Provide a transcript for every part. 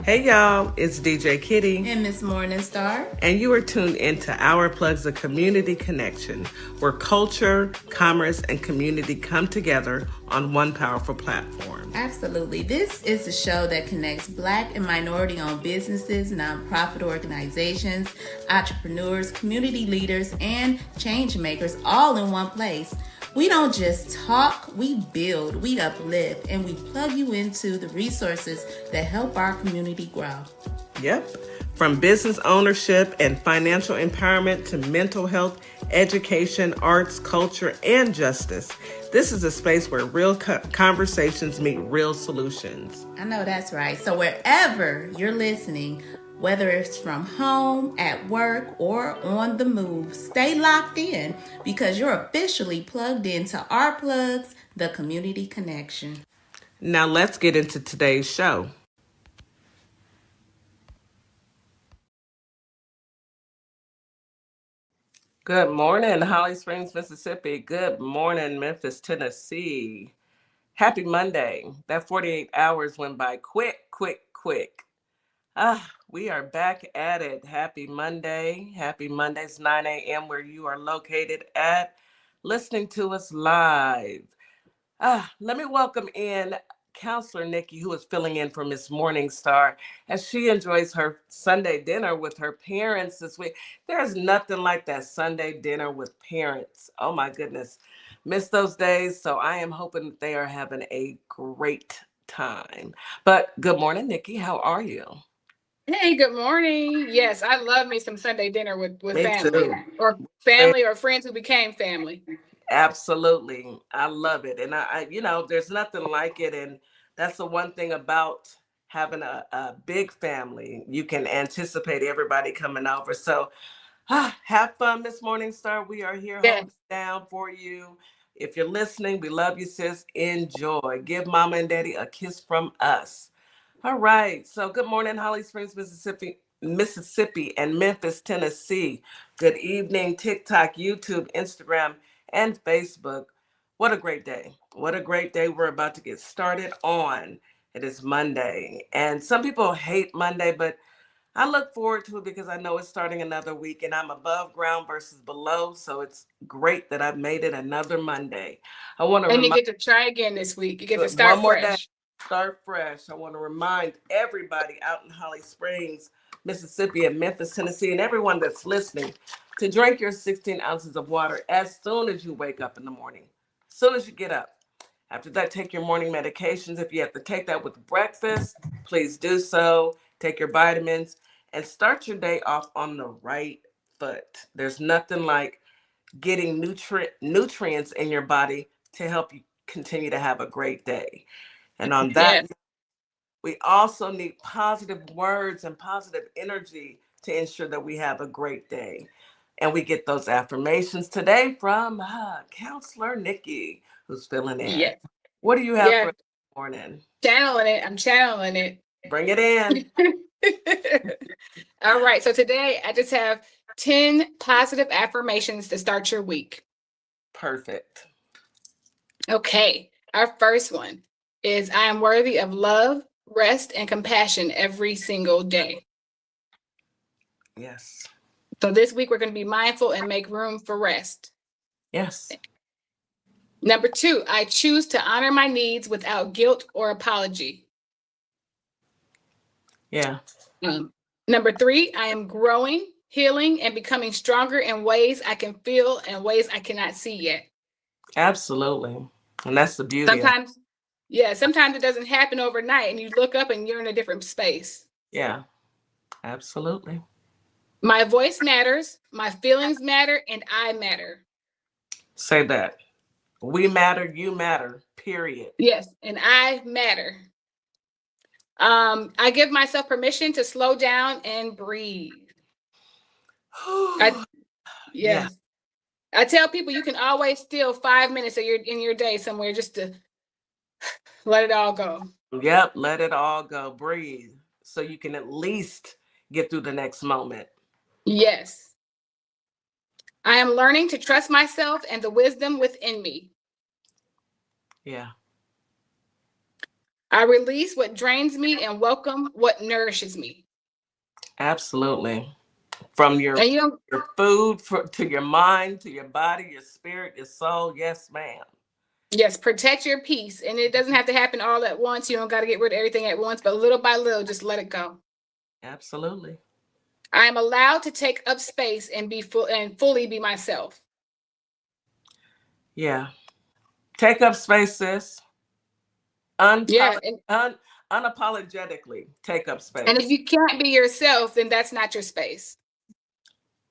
Hey y'all, it's DJ Kitty. And Miss Morningstar. And you are tuned into Our Plugs, a community connection, where culture, commerce, and community come together on one powerful platform. Absolutely. This is a show that connects Black and minority-owned businesses, nonprofit organizations, entrepreneurs, community leaders, and change makers all in one place. We don't just talk, we build, we uplift, and we plug you into the resources that help our community grow. Yep. From business ownership and financial empowerment to mental health, education, arts, culture, and justice. This is a space where real conversations meet real solutions. I know that's right. So wherever you're listening, whether it's from home, at work, or on the move, stay locked in because you're officially plugged into Our Plugs, the community connection. Now let's get into today's show. Good morning, Holly Springs, Mississippi. Good morning, Memphis, Tennessee. Happy Monday. That 48 hours went by quick. We are back at it. Happy Monday. Happy Monday's 9 a.m. where you are located at, listening to us live. Let me welcome in Counselor Nikki, who is filling in for Miss Morningstar as she enjoys her Sunday dinner with her parents this week. There's nothing like that Sunday dinner with parents. Oh my goodness. Miss those days. So I am hoping that they are having a great time. But good morning, Nikki. How are you? Hey, good morning. Yes, I love me some Sunday dinner with Me family too. or family or friends who became family. Absolutely. I love it. And there's nothing like it. And that's the one thing about having a big family. You can anticipate everybody coming over. So have fun, Miss Morningstar. We are here Yes. holding down for you. If you're listening, we love you, sis. Enjoy. Give mama and daddy a kiss from us. All right. So good morning, Holly Springs, Mississippi, and Memphis, Tennessee. Good evening, TikTok, YouTube, Instagram, and Facebook. What a great day. What a great day we're about to get started on. It is Monday. And some people hate Monday, but I look forward to it because I know it's starting another week and I'm above ground versus below. So it's great that I've made it another Monday. I want to And you get to try again this week. You get to start one more day. fresh. Start fresh. I want to remind everybody out in Holly Springs, Mississippi, and Memphis, Tennessee, and everyone that's listening to drink your 16 ounces of water as soon as you wake up in the morning, as soon as you get up. After that, take your morning medications. If you have to take that with breakfast, please do so. Take your vitamins and start your day off on the right foot. There's nothing like getting nutrients in your body to help you continue to have a great day. And on that, Yes. we also need positive words and positive energy to ensure that we have a great day. And we get those affirmations today from Counselor Nikki, who's filling in. Yes. What do you have for this morning? Channeling it. I'm channeling it. Bring it in. All right. So today I just have 10 positive affirmations to start your week. Perfect. Okay. Our first one is I am worthy of love, rest, and compassion every single day. Yes. So this week we're going to be mindful and make room for rest. Yes. Number 2, I choose to honor my needs without guilt or apology. Yeah. Number 3, I am growing, healing, and becoming stronger in ways I can feel and ways I cannot see yet. Absolutely. And that's the beauty. Sometimes it doesn't happen overnight and you look up and you're in a different space. Yeah, absolutely. My voice matters, my feelings matter, and I matter. Say that. We matter, you matter, period. Yes, and I matter. I give myself permission to slow down and breathe. Yes. I tell people you can always steal 5 minutes of your day somewhere just to let it all go. Yep, let it all go. Breathe so you can at least get through the next moment. Yes. I am learning to trust myself and the wisdom within me. Yeah. I release what drains me and welcome what nourishes me. Absolutely. From your And you know, food to your mind, to your body, your spirit, your soul. Yes, ma'am. yes, protect your peace. And it doesn't have to happen all at once. You don't got to get rid of everything at once, but little by little, just let it go. Absolutely. I am allowed to take up space and be full and fully be myself. Yeah. Take up space, sis. Yeah. Unapologetically take up And if space. you can't be yourself, then that's not your space.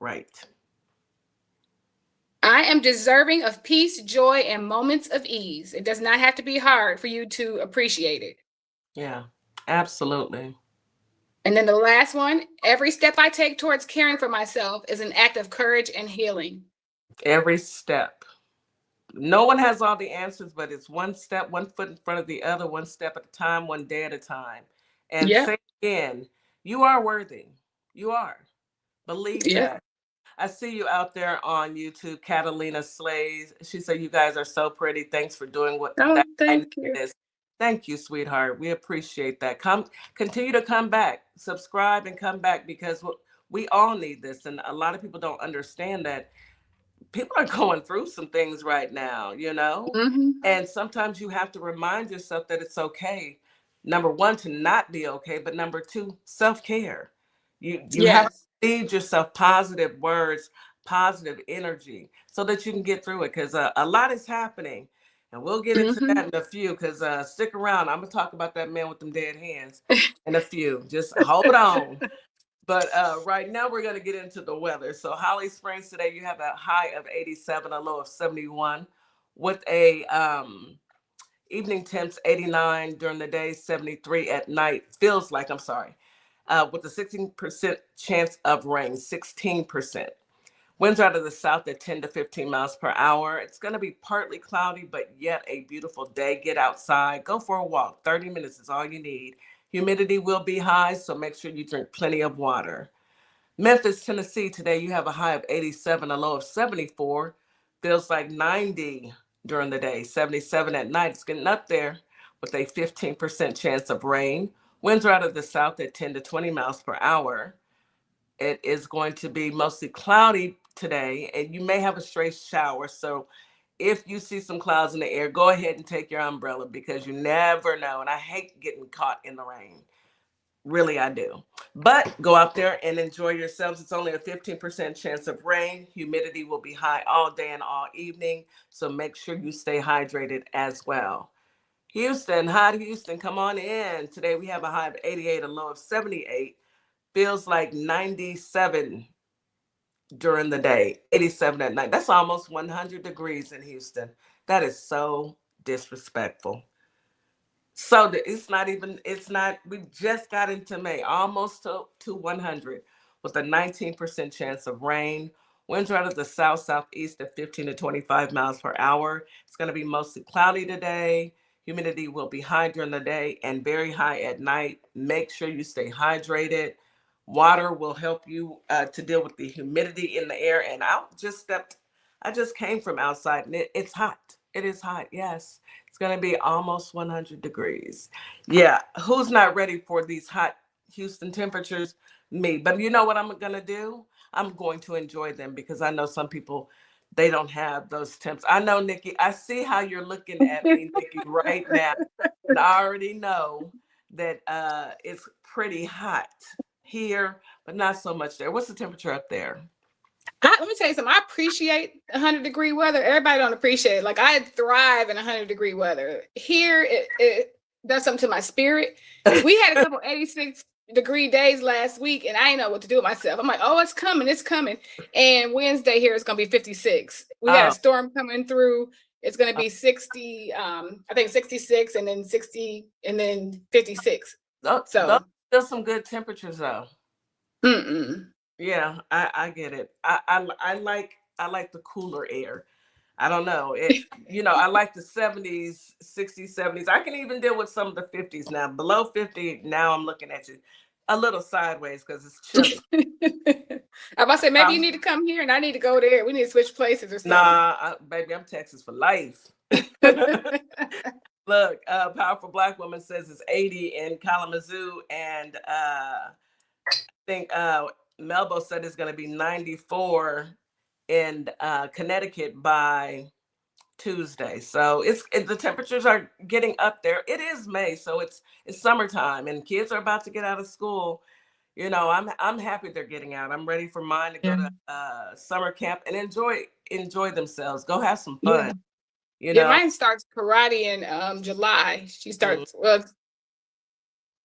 Right. I am deserving of peace, joy, and moments of ease. It does not have to be hard for you to appreciate it. Yeah. Absolutely. And then the last one, every step I take towards caring for myself is an act of courage and healing. Every step. No one has all the answers, but it's one step, one foot in front of the other, one step at a time, one day at a time. And Yeah. say again, you are worthy. You are. Believe Yeah. that. I see you out there on YouTube, Catalina Slays. She said, "You guys are so pretty. Thanks for doing what Oh, that I need thank you. this." Thank you, sweetheart. We appreciate that. Continue to come back, subscribe, and come back because we all need this. And a lot of people don't understand that people are going through some things right now, you know? Mm-hmm. And sometimes you have to remind yourself that it's okay. Number one, to not be okay, but number two, self-care. You have to Yes. feed yourself positive words, positive energy so that you can get through it because a lot is happening. And we'll get into Mm-hmm. that in a few because stick around. I'm going to talk about that man with them dead hands in a few. Just hold on. But right now we're going to get into the weather. So Holly Springs today, you have a high of 87, a low of 71, with a evening temps 89 during the day, 73 at night. Feels like, I'm sorry, with a 16% chance of rain, 16%. Winds out of the south at 10 to 15 miles per hour. It's going to be partly cloudy, but yet a beautiful day. Get outside, go for a walk. 30 minutes is all you need. Humidity will be high, so make sure you drink plenty of water. Memphis, Tennessee, today you have a high of 87, a low of 74. Feels like 90 during the day, 77 at night. It's getting up there with a 15% chance of rain. Winds are out of the south at 10 to 20 miles per hour. It is going to be mostly cloudy today, and you may have a stray shower. So if you see some clouds in the air, go ahead and take your umbrella because you never know. And I hate getting caught in the rain. Really, I do. But go out there and enjoy yourselves. It's only a 15% chance of rain. Humidity will be high all day and all evening. So make sure you stay hydrated as well. Houston, hot Houston, come on in. Today we have a high of 88, a low of 78. Feels like 97 during the day, 87 at night. That's almost 100 degrees in Houston. That is so disrespectful. So we just got into May, almost to 100 with a 19% chance of rain. Winds are out of the south, southeast at 15 to 25 miles per hour. It's going to be mostly cloudy today. Humidity will be high during the day and very high at night. Make sure you stay hydrated. Water will help you to deal with the humidity in the air. And I just came from outside and it's hot. It is hot, yes. It's going to be almost 100 degrees. Yeah, who's not ready for these hot Houston temperatures? Me. But you know what I'm going to do? I'm going to enjoy them because I know some people, they don't have those temps. I know, Nikki, I see how you're looking at me, Nikki, right now. And I already know that it's pretty hot here, but not so much there. What's the temperature up there? Let me tell you something. I appreciate 100-degree weather. Everybody don't appreciate it. Like I thrive in 100-degree weather. Here, it does something to my spirit. We had a couple 86-degree days last week, and I didn't know what to do with myself. I'm like, oh, it's coming. And Wednesday here is going to be 56. We had a storm coming through. It's going to be 60. I think 66, and then 60, and then 56. Those So, still some good temperatures though. Yeah, I get it. I like the cooler air. I don't know. I like the 70s, 60s, 70s. I can even deal with some of the 50s now. Below 50, now I'm looking at you a little sideways because it's chilly. I about to say maybe you need to come here and I need to go there. We need to switch places or something. Nah, baby, I'm Texas for life. Look, Powerful Black Woman says it's 80 in Kalamazoo, and I think Melbo said it's going to be 94 in Connecticut by Tuesday. So the temperatures are getting up there. It is May, so it's summertime, and kids are about to get out of school. You know, I'm happy they're getting out. I'm ready for mine to go to summer camp and enjoy themselves. Go have some fun. You Yeah, know. mine starts karate in July. She Mm. starts well,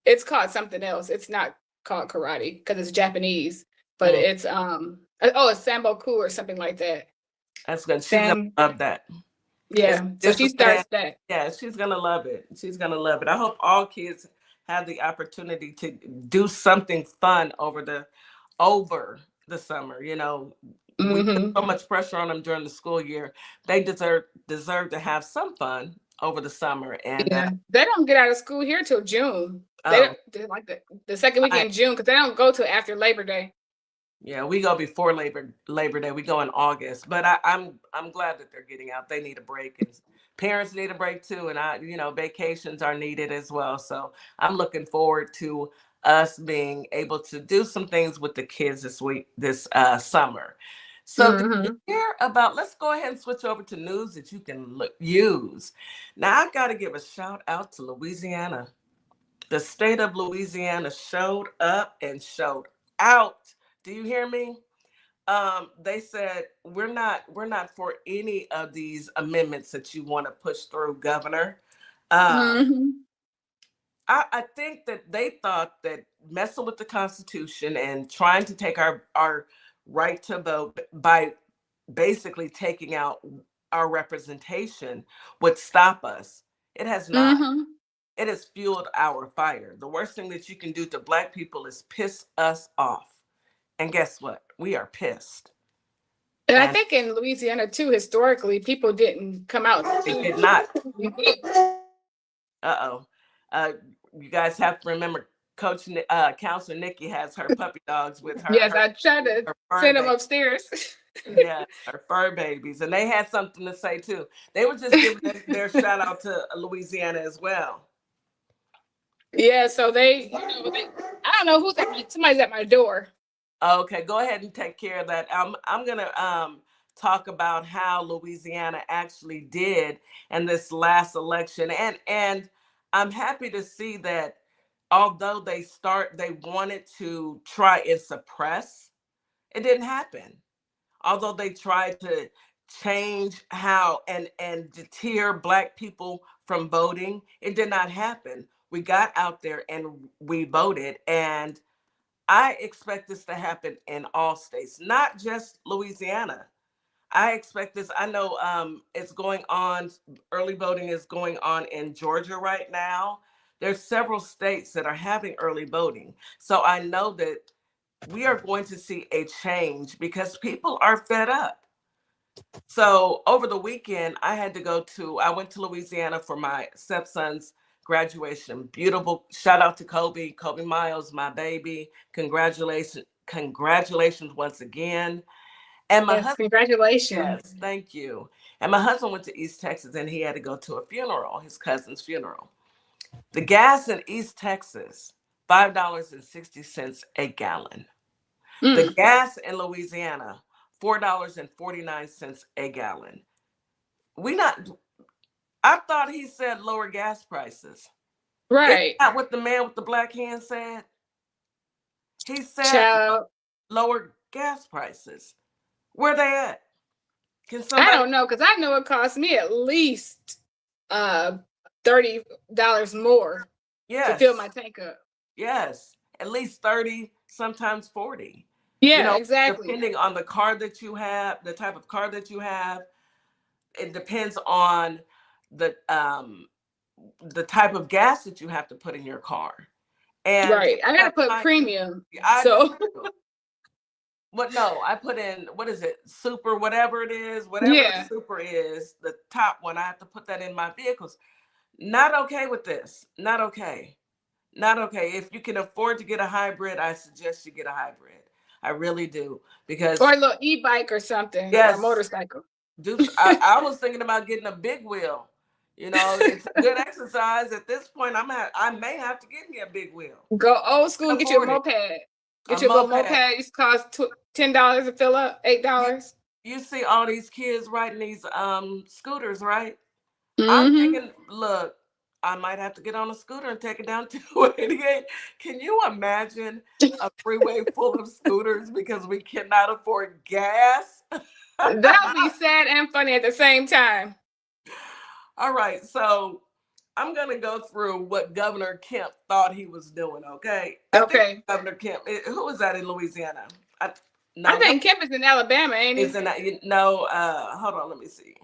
it's called something else. It's not called karate because it's Japanese, but it's it's Samboku or something like that. That's good. She's gonna love that. Yeah. So she starts that. Yeah, she's gonna love it. She's gonna love it. I hope all kids have the opportunity to do something fun over the summer. You know, we put so much pressure on them during the school year. They deserve to have some fun over the summer. And they don't get out of school here till June. They're like the second week in June, because they don't go till after Labor Day. Yeah, we go before Labor Day. We go in August, but I'm glad that they're getting out. They need a break, and parents need a break too. And vacations are needed as well. So I'm looking forward to us being able to do some things with the kids this summer. So did you hear about? Let's go ahead and switch over to news that you can use. Now I got to give a shout out to Louisiana. The state of Louisiana showed up and showed out. Do you hear me? They said we're not for any of these amendments that you want to push through, Governor. I think that they thought that messing with the Constitution and trying to take our right to vote by basically taking out our representation would stop us. It has not. It has fueled our fire. The worst thing that you can do to Black people is piss us off. And guess what? We are pissed. And I think in Louisiana too, historically, people didn't come out. They did not. You guys have to remember, Counselor Nikki has her puppy dogs with her. Yes, I tried to send them upstairs. Yeah, her fur babies. And they had something to say too. They were just giving their shout out to Louisiana as well. Yeah, so I don't know somebody's at my door. Okay, go ahead and take care of that. I'm gonna talk about how Louisiana actually did in this last election, and I'm happy to see that although they wanted to try and suppress, it didn't happen. Although they tried to change how and deter Black people from voting, it did not happen. We got out there and we voted, and I expect this to happen in all states, not just Louisiana. I expect this. I know it's going on. Early voting is going on in Georgia right now. There's several states that are having early voting. So I know that we are going to see a change because people are fed up. So over the weekend, I went to Louisiana for my stepson's graduation. Beautiful. Shout out to Kobe Miles, my baby. Congratulations once again. And my husband, congratulations. Yes, thank you. And my husband went to East Texas and he had to go to a funeral, his cousin's funeral. The gas in East Texas, $5.60 a gallon. The gas in Louisiana, $4.49 a gallon. I thought he said lower gas prices. Right. Isn't that what the man with the black hand said? He said lower gas prices. Where they at? I don't know, because I know it cost me at least $30 more to fill my tank up. Yes, at least 30, sometimes 40. Yeah, exactly. Depending on the car that you have, the type of car that you have, it depends on the type of gas that you have to put in your car. And right, I gotta put premium. No, I put in, what is it, super, whatever it is, the super is, the top one, I have to put that in my vehicles. Not okay with this. Not okay. If you can afford to get a hybrid, I suggest you get a hybrid. I really do. Or a little e-bike or something. Yes. Or a motorcycle. I was thinking about getting a big wheel. It's a good exercise. At this point, I may have to get me a big wheel. Go old school and get you a Afford it. moped. A Get your little moped. moped. It used to cost $10 to fill up, You, $8. you see all these kids riding these scooters, right? I'm Mm-hmm. thinking, look, I might have to get on a scooter and take it down to 288. Can you imagine a freeway full of scooters because we cannot afford gas? That would be sad and funny at the same time. All right, so I'm going to go through what Governor Kemp thought he was doing, okay? I think Okay. Governor Kemp, who was that in Louisiana? I No, think Kemp is in Alabama, ain't he? isn't that, no, hold on, let me see.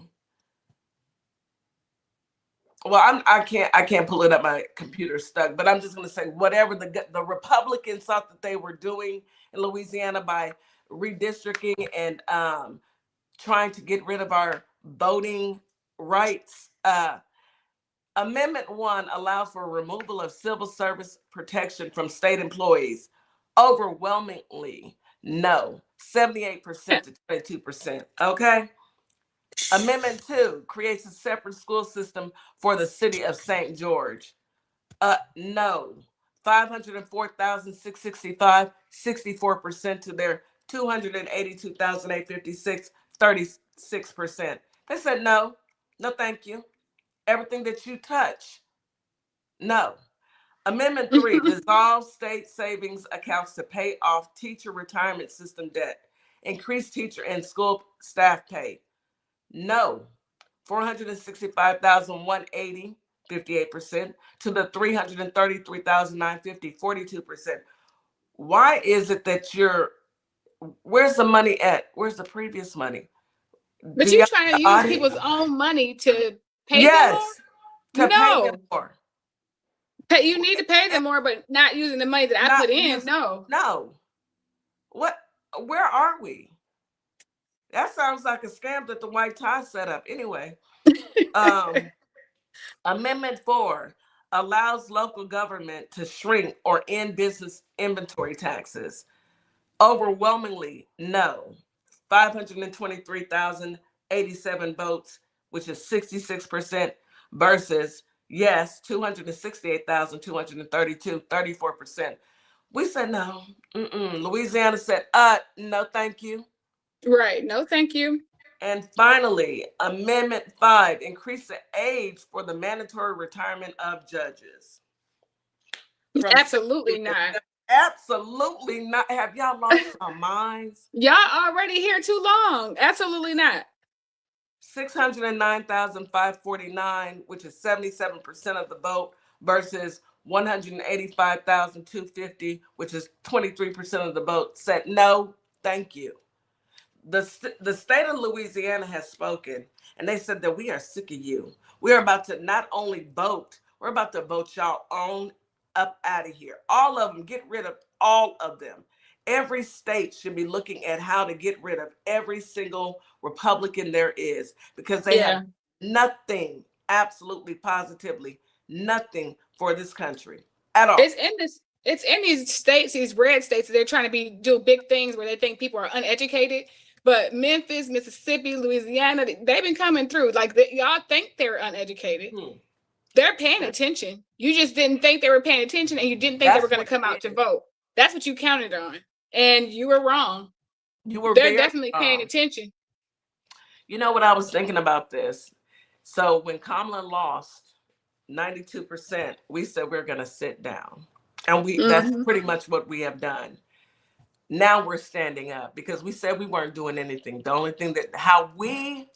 Well, I can't pull it up. My computer's stuck. But I'm just going to say whatever the Republicans thought that they were doing in Louisiana by redistricting and trying to get rid of our voting rights. Amendment 1 allows for removal of civil service protection from state employees. Overwhelmingly, no, 78% to 22%. Okay. Amendment 2 creates a separate school system for the city of St. George. No. 504,665, 64% to their 282,856, 36%. They said no. No, thank you. Everything that you touch. No. Amendment 3 dissolves state savings accounts to pay off teacher retirement system debt. Increase teacher and school staff pay. No. 465,180, 58%, to the 333,950, 42%. Why is it that where's the money at? Where's the previous money? But you Beyond trying the to use audit? people's own money to pay them more? Yes, to pay them No. more. You need to pay them more, but not using the money that I put in. No. No. What? Where are we? That sounds like a scam that the white tie set up. Anyway, Amendment 4 allows local government to shrink or end business inventory taxes. Overwhelmingly, no. 523,087 votes, which is 66%, versus yes, 268,232, 34%. We said no. Louisiana said, no, thank you. Right. No, thank you. And finally, Amendment 5 increase the age for the mandatory retirement of judges. From Absolutely not. absolutely not. Have y'all lost your minds? Y'all already here too long. Absolutely not. 609,549, which is 77% of the vote, versus 185,250, which is 23% of the vote, said no, thank you. The state of Louisiana has spoken, and they said that we are sick of you. We are about to not only vote, we're about to vote y'all on up out of here. All of them, get rid of all of them. Every state should be looking at how to get rid of every single Republican there is, because they have nothing, absolutely positively nothing for this country at all. It's in these states, these red states, they're trying to do big things where they think people are uneducated. But Memphis, Mississippi, Louisiana, they've been coming through. Like y'all think they're uneducated. They're paying attention. You just didn't think they were paying attention, and you didn't think they were going to come out to vote. That's what you counted on, and you were wrong. They're definitely paying attention. You know what I was thinking about this? So when Kamala lost 92%, we said we're going to sit down. And that's pretty much what we have done. Now we're standing up because we said we weren't doing anything. The only thing that how we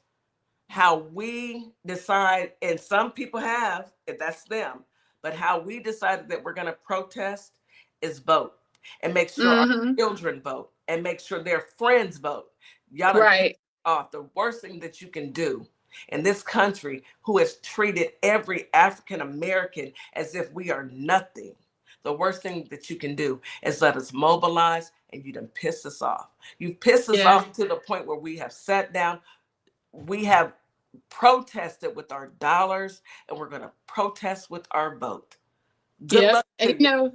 decide, and some people have, if that's them, but how we decided that we're going to protest is vote and make sure our children vote and make sure their friends vote. Y'all are off. The worst thing that you can do in this country, who has treated every African American as if we are nothing. The worst thing that you can do is let us mobilize, and you done piss us off. You've pissed us off to the point where we have sat down. We have protested with our dollars, and we're going to protest with our vote. Good luck to you.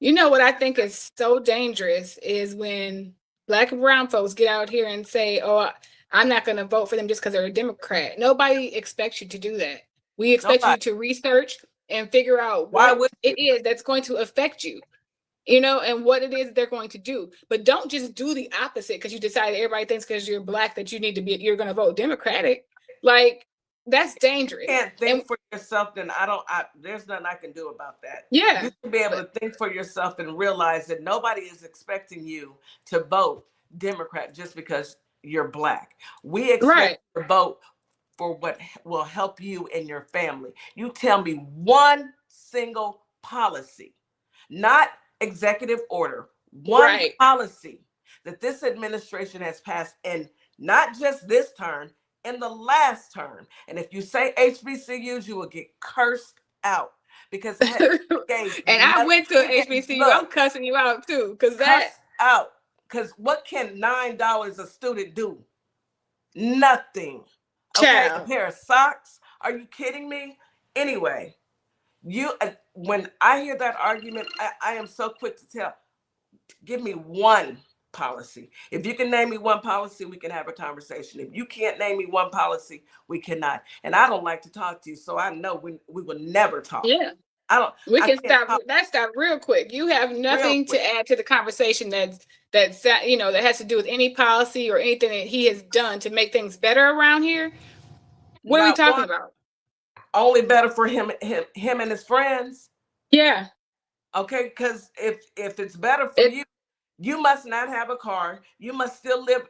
You know what I think is so dangerous is when Black and brown folks get out here and say, oh, I'm not going to vote for them just because they're a Democrat. Nobody expects you to do that. We expect you Nobody. to research and figure out Why what would it is that's going to affect you, and what it is they're going to do. But don't just do the opposite because you decided everybody thinks because you're Black that you're going to vote Democratic. Like, that's dangerous. you can't think And for yourself, then there's nothing I can do about that. yeah, You should be able but to think for yourself and realize that nobody is expecting you to vote Democrat just because you're Black. We expect right, you to vote for what will help you and your family. You tell me one single policy, not executive order, one right. policy that this administration has passed, and not just this term, in the last term. And if you say HBCUs, you will get cursed out because And I went to HBCU. I'm look, cussing you out too, because that cursed out. Because what can $9 a student do? Nothing. Okay, a child. pair of socks? Are you kidding me? Anyway, when I hear that argument, I am so quick to tell, give me one policy. If you can name me one policy, we can have a conversation. If you can't name me one policy, we cannot. And I don't like to talk to you, so I know we will never talk. Yeah. I can can't stop talk that stop real quick. You have real nothing quick. to add to the conversation that has to do with any policy or anything that he has done to make things better around here. What are we Not talking one. about? Only better for him and his friends. Yeah. Okay, because if it's better for you, you must not have a car. You must still live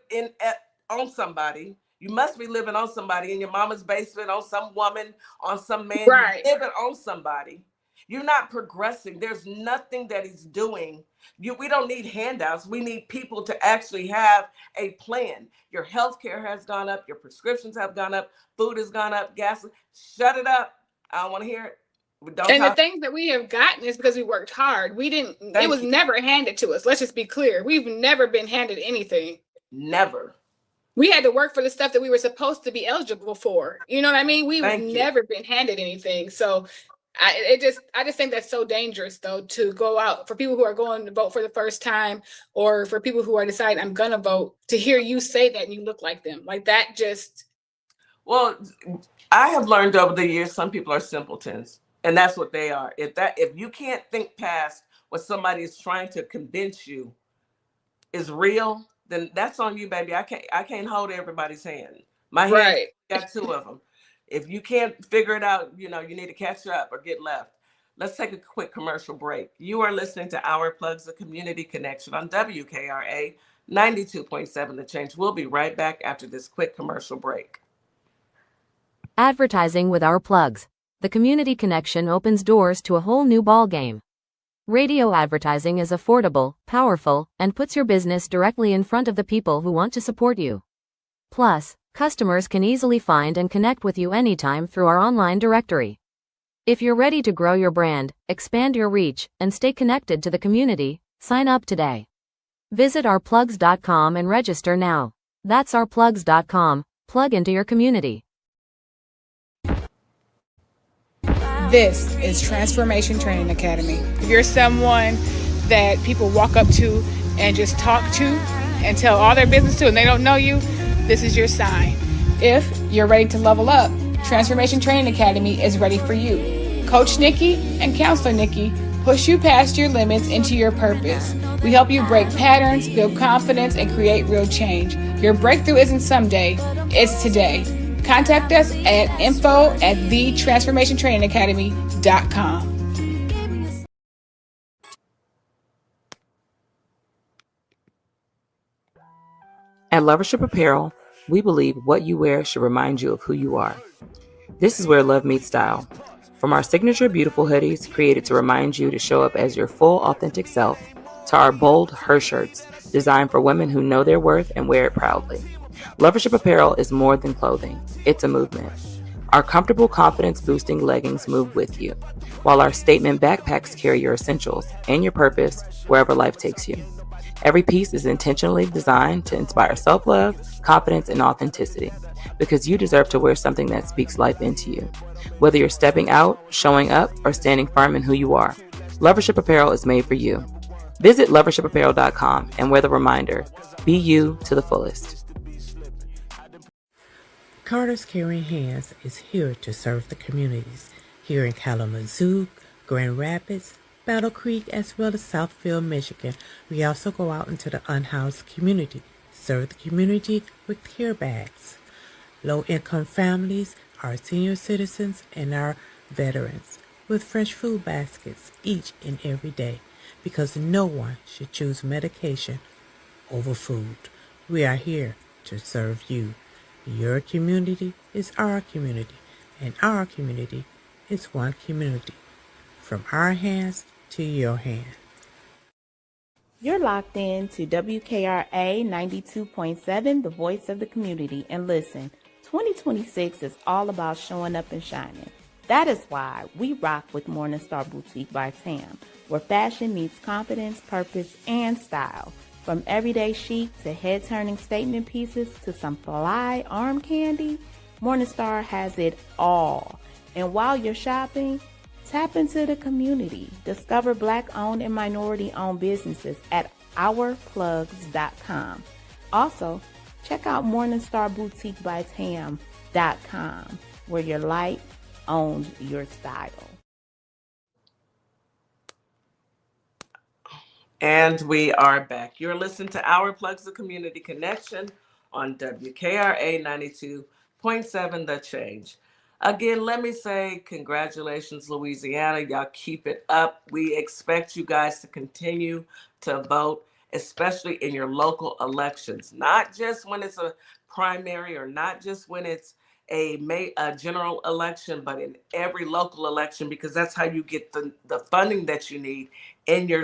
on somebody. You must be living on somebody in your mama's basement, on some woman, on some man. Right. You're living on somebody. You're not progressing. There's nothing that he's doing. We don't need handouts. We need people to actually have a plan. Your health care has gone up. Your prescriptions have gone up. Food has gone up. Gas. Shut it up. I don't want to hear it. And the things that we have gotten is because we worked hard. It was never handed to us. Let's just be clear. We've never been handed anything. Never. We had to work for the stuff that we were supposed to be eligible for. You know what I mean? We've never been handed anything. So I just think that's so dangerous, though, to go out for people who are going to vote for the first time, or for people who are deciding I'm gonna vote, to hear you say that and you look like them. Like, that just. Well, I have learned over the years some people are simpletons. And that's what they are. If you can't think past what somebody is trying to convince you is real, then that's on you, baby. I can't hold everybody's hand. My hand got two of them. If you can't figure it out, you need to catch up or get left. Let's take a quick commercial break. You are listening to Our Plugs, the Community Connection on WKRA 92.7 The Change. We'll be right back after this quick commercial break. Advertising with Our Plugs. The Community Connection opens doors to a whole new ballgame. Radio advertising is affordable, powerful, and puts your business directly in front of the people who want to support you. Plus, customers can easily find and connect with you anytime through our online directory. If you're ready to grow your brand, expand your reach, and stay connected to the community, sign up today. Visit ourplugs.com and register now. That's ourplugs.com. Plug into your community. This is Transformation Training Academy. If you're someone that people walk up to and just talk to and tell all their business to and they don't know you, this is your sign. If you're ready to level up, Transformation Training Academy is ready for you. Coach Nikki and Counselor Nikki push you past your limits into your purpose. We help you break patterns, build confidence, and create real change. Your breakthrough isn't someday, it's today. Contact us at info@thetransformationtrainingacademy.com. At Lovership Apparel, we believe what you wear should remind you of who you are. This is where love meets style. From our signature beautiful hoodies created to remind you to show up as your full authentic self, to our bold her shirts designed for women who know their worth and wear it proudly. Lovership Apparel is more than clothing, it's a movement. Our comfortable confidence-boosting leggings move with you, while our statement backpacks carry your essentials and your purpose wherever life takes you. Every piece is intentionally designed to inspire self-love, confidence, and authenticity, because you deserve to wear something that speaks life into you. Whether you're stepping out, showing up, or standing firm in who you are, Lovership Apparel is made for you. Visit lovershipapparel.com and wear the reminder, be you to the fullest. Carter's Caring Hands is here to serve the communities here in Kalamazoo, Grand Rapids, Battle Creek, as well as Southfield, Michigan. We also go out into the unhoused community, serve the community with care bags. Low-income families, our senior citizens, and our veterans with fresh food baskets each and every day, because no one should choose medication over food. We are here to serve you. Your community is our community, and our community is one community. From our hands to your hand. You're locked in to WKRA 92.7, the voice of the community. And listen, 2026 is all about showing up and shining. That is why we rock with Morningstar Boutique by Tam, where fashion meets confidence, purpose, and style. From everyday chic to head-turning statement pieces to some fly arm candy, Morningstar has it all. And while you're shopping, tap into the community. Discover Black-owned and minority-owned businesses at ourplugs.com. Also, check out MorningstarBoutiqueByTam.com, where your light owns your style. And we are back. You're listening to Our Plugs, the Community Connection on WKRA 92.7 The Change. Again, let me say congratulations, Louisiana. Y'all keep it up. We expect you guys to continue to vote, especially in your local elections, not just when it's a primary or not just when it's a general election, but in every local election, because that's how you get the funding that you need in your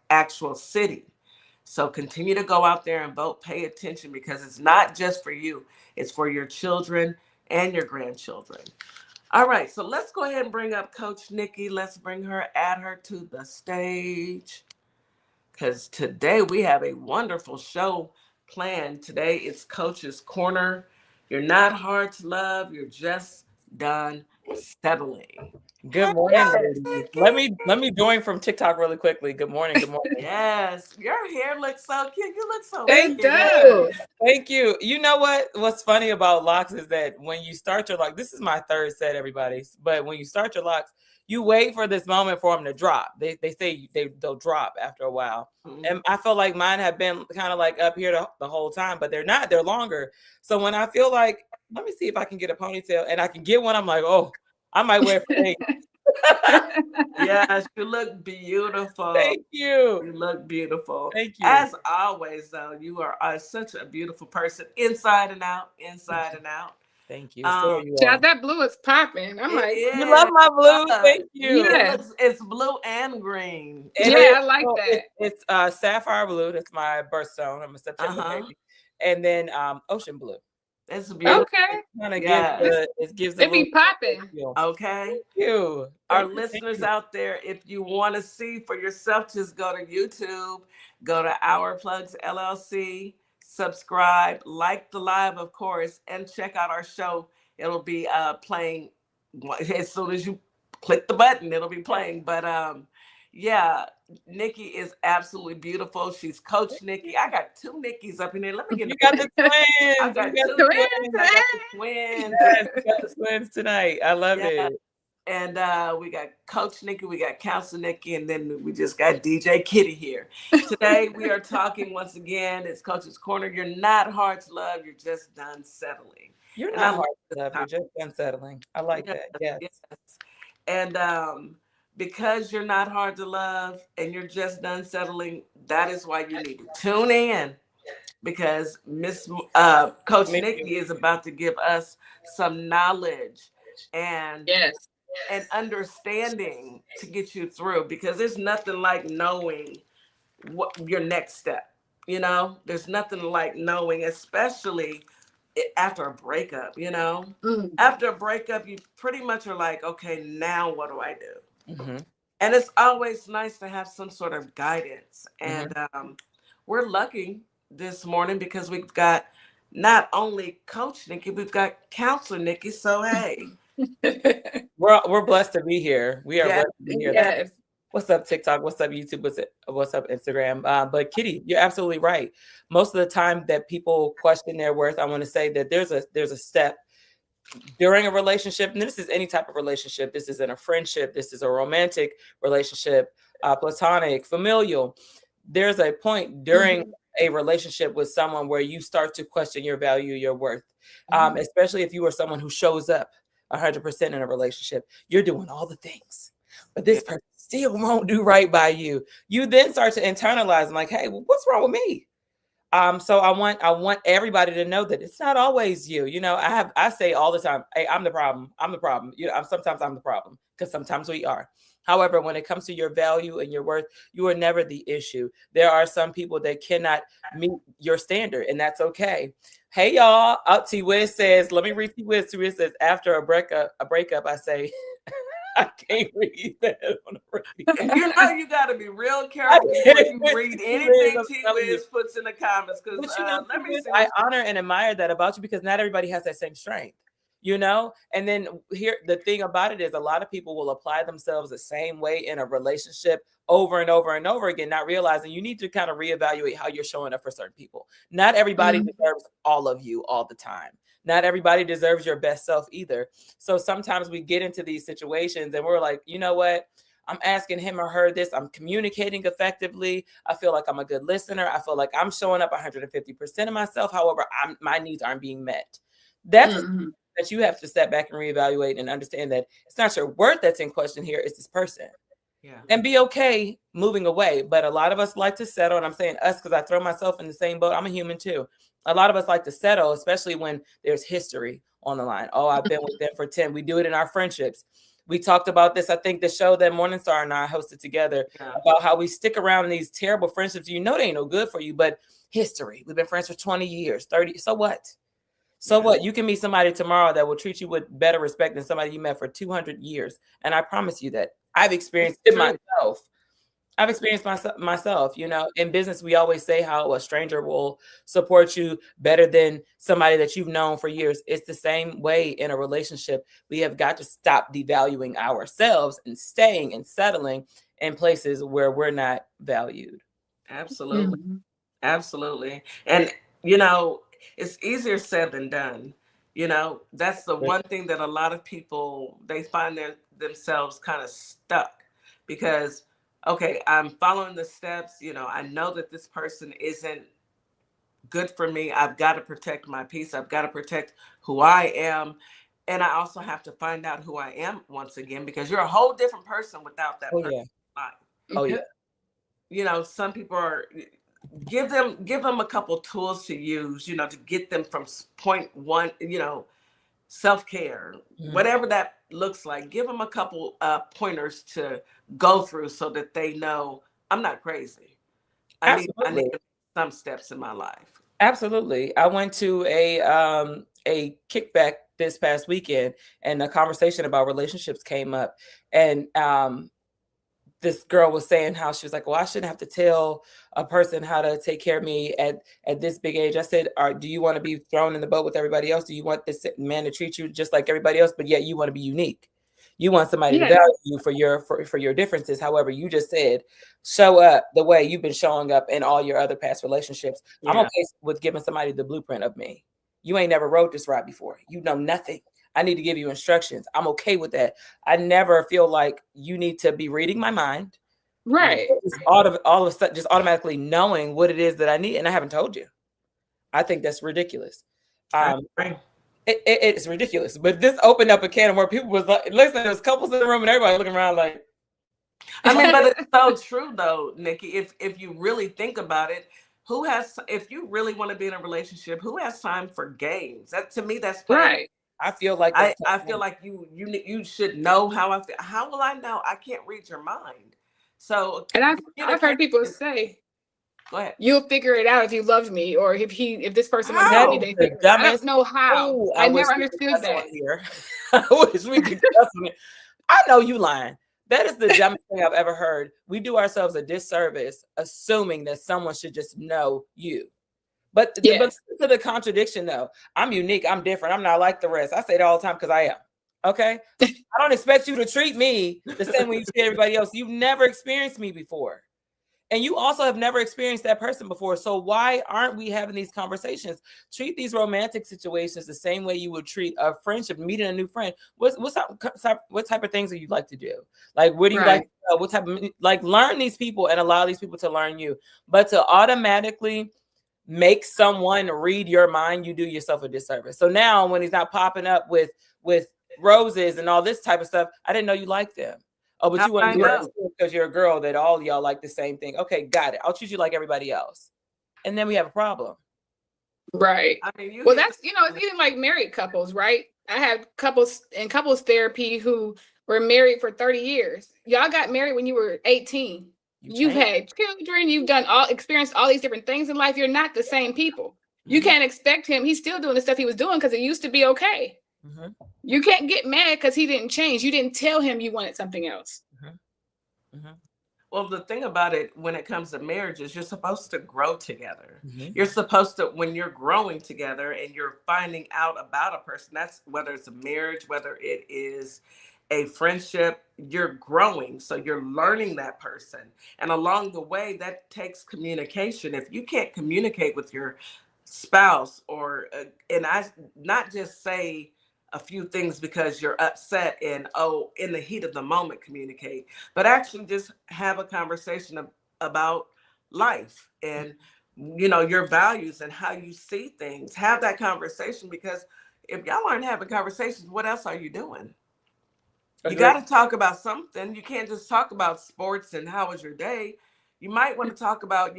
actual city. So continue to go out there and vote. Pay attention, because it's not just for you. It's for your children and your grandchildren. All right, so let's go ahead and bring up Coach Nikki. Let's add her to the stage, because today we have a wonderful show planned. Today it's Coach's Corner. You're not hard to love. You're just done settling. Good morning, ladies. Let me join from TikTok really quickly. Good morning. Good morning. Yes, your hair looks so cute. You look so It cute. does. Thank you. You know what's funny about locks is that when you start your lock, this is my third set, everybody. But when you start your locks, you wait for this moment for them to drop. They say they'll drop after a while. Mm-hmm. And I feel like mine have been kind of like up here the whole time, but they're not. They're longer. So when I feel like, let me see if I can get a ponytail, and I can get one, I'm like, oh, I might wear it for days. Yes, you look beautiful. Thank you. You look beautiful. Thank you. As always, though, you are such a beautiful person, inside and out, inside and out. Thank you. So you Child, that blue is popping. I'm like, you love my blue. Thank you. Yeah. It's blue and green. Yeah, I like that. It's sapphire blue. That's my birthstone. I'm a September baby. And then ocean blue. It's beautiful. Okay. It gives it be popping. Okay. Thank you. Our listeners out there, if you want to see for yourself, just go to YouTube, go to Our Plugs LLC, subscribe, like the live, of course, and check out our show. It'll be playing as soon as you click the button. It'll be playing. But yeah, Nikki is absolutely beautiful. She's Coach Nikki. I got two Nikki's up in there. Let me get you got the twins. I got the twins. Yes, we got the twins tonight. I love it. And we got Coach Nikki, we got Counselor Nikki, and then we just got DJ Kitty here. Today we are talking once again. It's Coach's Corner. You're not hard to love. You're just done settling. You're not hard to love. You're just done settling. I like that. Yes. And because you're not hard to love and you're just done settling, that is why you need to tune in, because Coach Nikki is about to give us some knowledge and understanding to get you through, because there's nothing like knowing what your next step. There's nothing like knowing, especially after a breakup. After a breakup, you pretty much are like, okay, now what do I do? Mm-hmm. And it's always nice to have some sort of guidance. And we're lucky this morning because we've got not only Coach Nikki, we've got Counselor Nikki. So hey, we're blessed to be here. We are blessed to be here. Yes. What's up, TikTok? What's up, YouTube? What's up, Instagram? But Kitty, you're absolutely right. Most of the time that people question their worth, I want to say that there's a step during a relationship, and this is any type of relationship. This is in a friendship. This is a romantic relationship, platonic, familial. There's a point during a relationship with someone where you start to question your value, your worth, especially if you are someone who shows up 100% in a relationship. You're doing all the things, but this person still won't do right by you. You then start to internalize and like, hey, well, what's wrong with me? So I want everybody to know that it's not always you. You know, I say all the time, hey, I'm the problem. I'm the problem. You know, sometimes I'm the problem, because sometimes we are. However, when it comes to your value and your worth, you are never the issue. There are some people that cannot meet your standard, and that's okay. Hey, y'all. T Wiz says, let me read T Wiz. T Wiz says, after a breakup, I say, I can't read that on the radio. You know, you got to be real careful before you read anything T Wiz puts in the comments. Because let me see. I honor and admire that about you, because not everybody has that same strength, you know. And then here, the thing about it is, a lot of people will apply themselves the same way in a relationship over and over and over again, not realizing you need to kind of reevaluate how you're showing up for certain people. Not everybody deserves all of you all the time. Not everybody deserves your best self either. So sometimes we get into these situations and we're like, you know what? I'm asking him or her this. I'm communicating effectively. I feel like I'm a good listener. I feel like I'm showing up 150% of myself. However, my needs aren't being met. That's that you have to step back and reevaluate and understand that it's not your worth that's in question here. It's this person. Yeah. And be okay moving away. But a lot of us like to settle. And I'm saying us because I throw myself in the same boat. I'm a human too. A lot of us like to settle, especially when there's history on the line. Oh, I've been with them for 10. We do it in our friendships. We talked about this, I think, the show that Morningstar and I hosted together about how we stick around in these terrible friendships. You know, they ain't no good for you, but history. We've been friends for 20 years, 30. So what? So what? You can meet somebody tomorrow that will treat you with better respect than somebody you met for 200 years. And I promise you that. I've experienced it myself. I've experienced myself, you know. In business, we always say how a stranger will support you better than somebody that you've known for years. It's the same way in a relationship. We have got to stop devaluing ourselves and staying and settling in places where we're not valued. Absolutely. Absolutely. And, you know, it's easier said than done. You know, that's the one thing that a lot of people, they find themselves kind of stuck because, okay, I'm following the steps. You know, I know that this person isn't good for me. I've got to protect my peace. I've got to protect who I am. And I also have to find out who I am once again, because you're a whole different person without that person. Oh, yeah. You know, some people are, give them a couple tools to use, you know, to get them from point one, you know, self-care, whatever that looks like. Give them a couple pointers to go through so that they know I'm not crazy. I need some steps in my life. Absolutely. I went to a kickback this past weekend, and a conversation about relationships came up, and this girl was saying how she was like, well, I shouldn't have to tell a person how to take care of me at this big age. I said, do you want to be thrown in the boat with everybody else? Do you want this man to treat you just like everybody else, but yet you want to be unique? You want somebody to value you for your differences. However, you just said, show up the way you've been showing up in all your other past relationships. I'm okay with giving somebody the blueprint of me. You ain't never rode this ride before. You know nothing. I need to give you instructions. I'm okay with that. I never feel like you need to be reading my mind. Right. All of a sudden, just automatically knowing what it is that I need. And I haven't told you. I think that's ridiculous. It's ridiculous. But this opened up a can of where people was like, listen, there's couples in the room and everybody looking around like. I mean, but it's so true though, Nikki, if you really think about it, if you really want to be in a relationship, who has time for games? That, to me, that's playing. Right. I feel like I feel like you should know how I feel. How will I know? I can't read your mind. So, and I've heard people say, go ahead. You'll figure it out if you loved me, or if this person would love me. I don't know how. I never understood that. I wish we could cuss on it. I know you lying. That is the dumbest thing I've ever heard. We do ourselves a disservice assuming that someone should just know you. But to the contradiction, though, I'm unique. I'm different. I'm not like the rest. I say it all the time because I am. Okay. I don't expect you to treat me the same way you treat everybody else. You've never experienced me before. And you also have never experienced that person before. So why aren't we having these conversations? Treat these romantic situations the same way you would treat a friendship, meeting a new friend. What type of things do you like to do? Like, where do you like to go? What type of, like, learn these people and allow these people to learn you. But to automatically make someone read your mind, you do yourself a disservice. So now when he's not popping up with roses and all this type of stuff, I didn't know you liked them. Oh, but you want to do it because you're a girl that all y'all like the same thing. Okay, got it. I'll treat you like everybody else. And then we have a problem. Right. I mean, well, that's, it's even like married couples, right? I have couples in couples therapy who were married for 30 years. Y'all got married when you were 18. You've had children. You've experienced all these different things in life. You're not the same people. Mm-hmm. You can't expect him. He's still doing the stuff he was doing because it used to be okay. Mm-hmm. You can't get mad because he didn't change. You didn't tell him you wanted something else. Mm-hmm. Mm-hmm. Well, the thing about it, when it comes to marriage, is you're supposed to grow together. Mm-hmm. You're supposed to, when you're growing together and you're finding out about a person, that's whether it's a marriage, whether it is a friendship, you're growing. So you're learning that person. And along the way, that takes communication. If you can't communicate with your spouse and I not just say a few things because you're upset and in the heat of the moment communicate, but actually just have a conversation about life and your values and how you see things. Have that conversation, because if y'all aren't having conversations, what else are you doing? You got to talk about something. You can't just talk about sports and how was your day. You might want to talk about,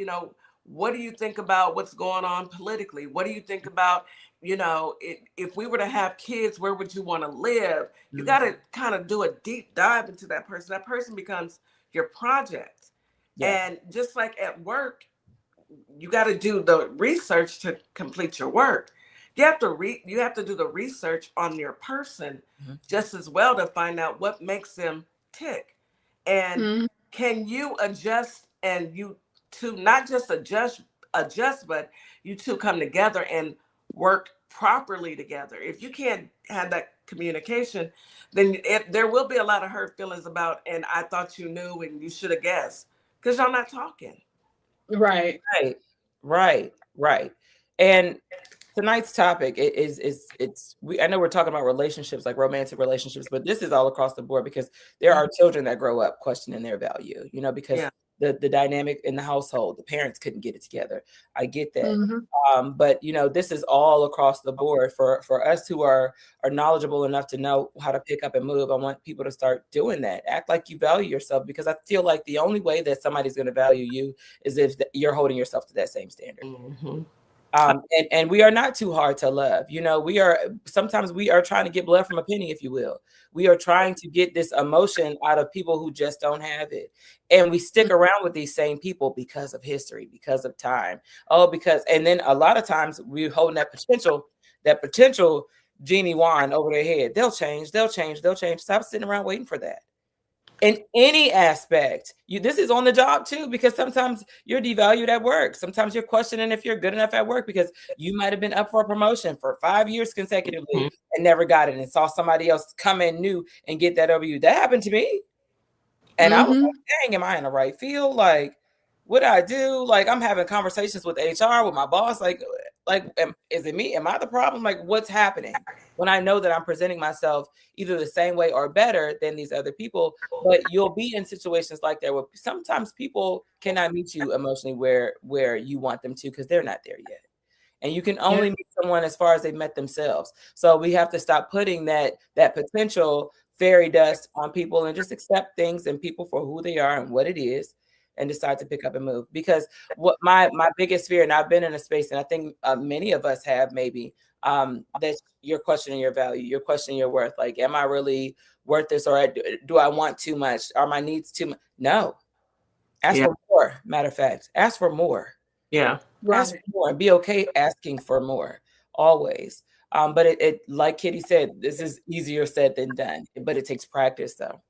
what do you think about what's going on politically? What do you think about, if we were to have kids, where would you want to live? You got to kind of do a deep dive into that person. That person becomes your project. Yeah. And just like at work, you got to do the research to complete your work. You have to do the research on your person just as well to find out what makes them tick. And can you adjust, and you two not just adjust, but you two come together and work properly together. If you can't have that communication, then there will be a lot of hurt feelings about, and I thought you knew and you should have guessed, because y'all not talking. Right. And tonight's topic I know we're talking about relationships, like romantic relationships, but this is all across the board, because there are children that grow up questioning their value, because the dynamic in the household, the parents couldn't get it together. I get that. Mm-hmm. But this is all across the board for us who are knowledgeable enough to know how to pick up and move. I want people to start doing that. Act like you value yourself, because I feel like the only way that somebody's going to value you is if you're holding yourself to that same standard. Mm-hmm. And we are not too hard to love. Sometimes we are trying to get blood from a penny, if you will. We are trying to get this emotion out of people who just don't have it. And we stick around with these same people because of history, because of time. And then a lot of times we're holding that potential genie wand over their head. They'll change. Stop sitting around waiting for that. In any aspect, this is on the job too, because sometimes you're devalued at work. Sometimes you're questioning if you're good enough at work, because you might have been up for a promotion for 5 years consecutively and never got it, and saw somebody else come in new and get that over you. That happened to me. And I was like, dang, am I in the right field? Like, what do I do? Like, I'm having conversations with HR, with my boss. Like, is it me? Am I the problem? Like, what's happening? When I know that I'm presenting myself either the same way or better than these other people. But you'll be in situations like that where sometimes people cannot meet you emotionally where you want them to, because they're not there yet. And you can only meet someone as far as they've met themselves. So we have to stop putting that potential fairy dust on people and just accept things and people for who they are and what it is, and decide to pick up and move. Because what my biggest fear, and I've been in a space, and I think many of us have maybe, that you're questioning your value, you're questioning your worth. Like, am I really worth this, or do I want too much? Are my needs too much? No. Ask for more. Matter of fact, ask for more. Yeah. Ask for more and be okay asking for more, always. But it like Kitty said, this is easier said than done, but it takes practice though.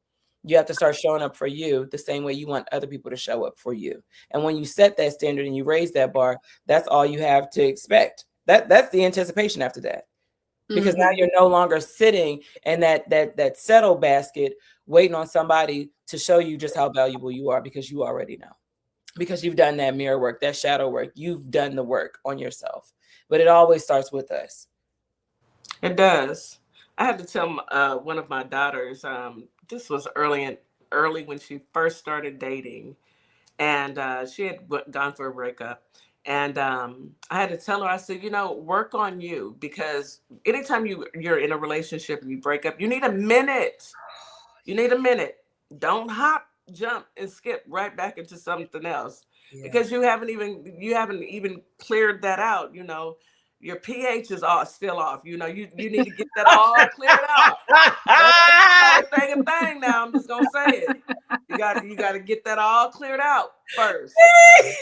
You have to start showing up for you the same way you want other people to show up for you. And when you set that standard and you raise that bar, that's all you have to expect. That's the anticipation after that. because now you're no longer sitting in that settle basket waiting on somebody to show you just how valuable you are, because you already know, because you've done that mirror work, that shadow work, you've done the work on yourself. But it always starts with us. It does. I had to tell one of my daughters, this was early when she first started dating, and she had gone for a breakup. And I had to tell her, I said, work on you, because anytime you're in a relationship and you break up, you need a minute. You need a minute. Don't hop, jump, and skip right back into something else, because you haven't even cleared that out. Your pH is still off. You need to get that all cleared out. Don't thing a thing now. I'm just gonna say it. You got to get that all cleared out first,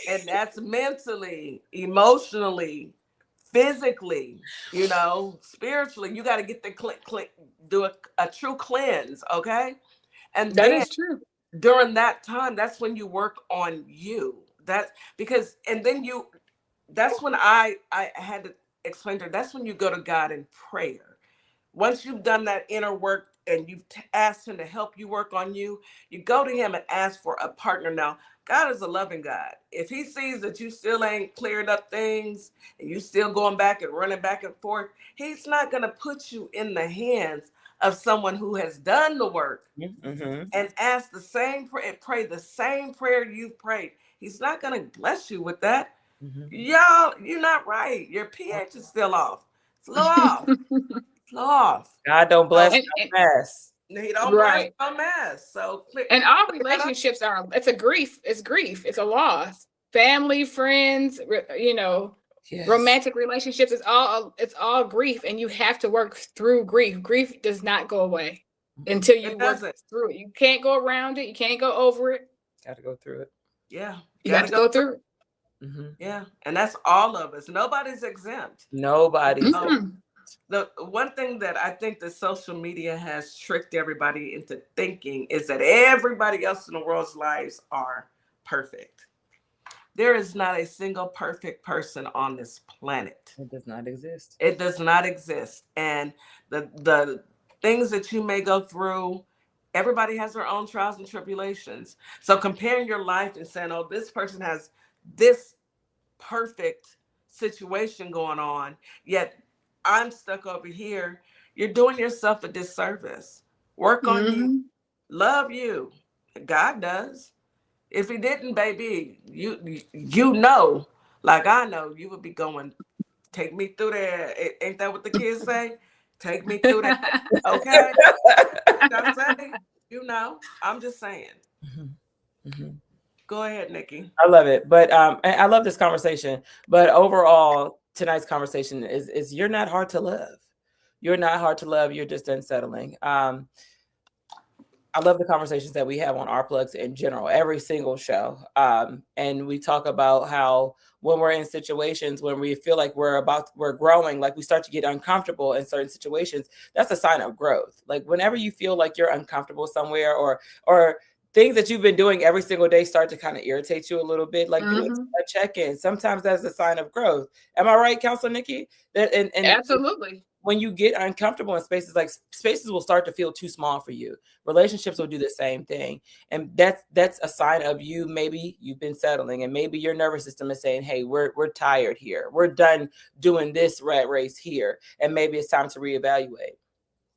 and that's mentally, emotionally, physically, spiritually. You got to get the do a true cleanse, okay? And That then is true. during that time, that's when you work on you. That's when I had to explain to her, that's when you go to God in prayer. Once you've done that inner work and you've asked him to help you work on you, you go to him and ask for a partner. Now, God is a loving God. If he sees that you still ain't cleared up things and you still going back and running back and forth, he's not going to put you in the hands of someone who has done the work and ask the same prayer, pray the same prayer you've prayed. He's not going to bless you with that. Y'all, you're not right. Your pH is still off. It's a little off. Off. God don't bless no mess. He don't bless no mess. So and all relationships it's a grief. It's grief. It's a loss. Family, friends, romantic relationships. It's all grief, and you have to work through grief. Grief does not go away until you work through it. You can't go around it. You can't go over it. Got to go through it. Yeah, you got to go through it. Yeah, and that's all of us. Nobody's exempt. Nobody. The one thing that I think that social media has tricked everybody into thinking is that everybody else in the world's lives are perfect. There is not a single perfect person on this planet. It does not exist. It does not exist. And the things that you may go through, everybody has their own trials and tribulations. So comparing your life and saying, oh, this person has this perfect situation going on, yet I'm stuck over here, you're doing yourself a disservice. Work on you. Love you. God does. If he didn't, baby, like I know, you would be going, take me through there. Ain't that what the kids say? Take me through that. Okay? I'm saying, I'm just saying. Go ahead, Nikki. I love it. But I love this conversation. But overall, tonight's conversation is you're not hard to love. You're not hard to love. You're just unsettling. I love the conversations that we have on Our Plugs in general, every single show. And we talk about how when we're in situations when we feel like we're growing, like we start to get uncomfortable in certain situations, that's a sign of growth. Like whenever you feel like you're uncomfortable somewhere or things that you've been doing every single day start to kind of irritate you a little bit, like doing a check-in. Sometimes that's a sign of growth. Am I right, Counselor Nikki? And absolutely. When you get uncomfortable in spaces, like spaces will start to feel too small for you. Relationships will do the same thing. And that's a sign of you. Maybe you've been settling and maybe your nervous system is saying, hey, we're tired here. We're done doing this rat race here. And maybe it's time to reevaluate.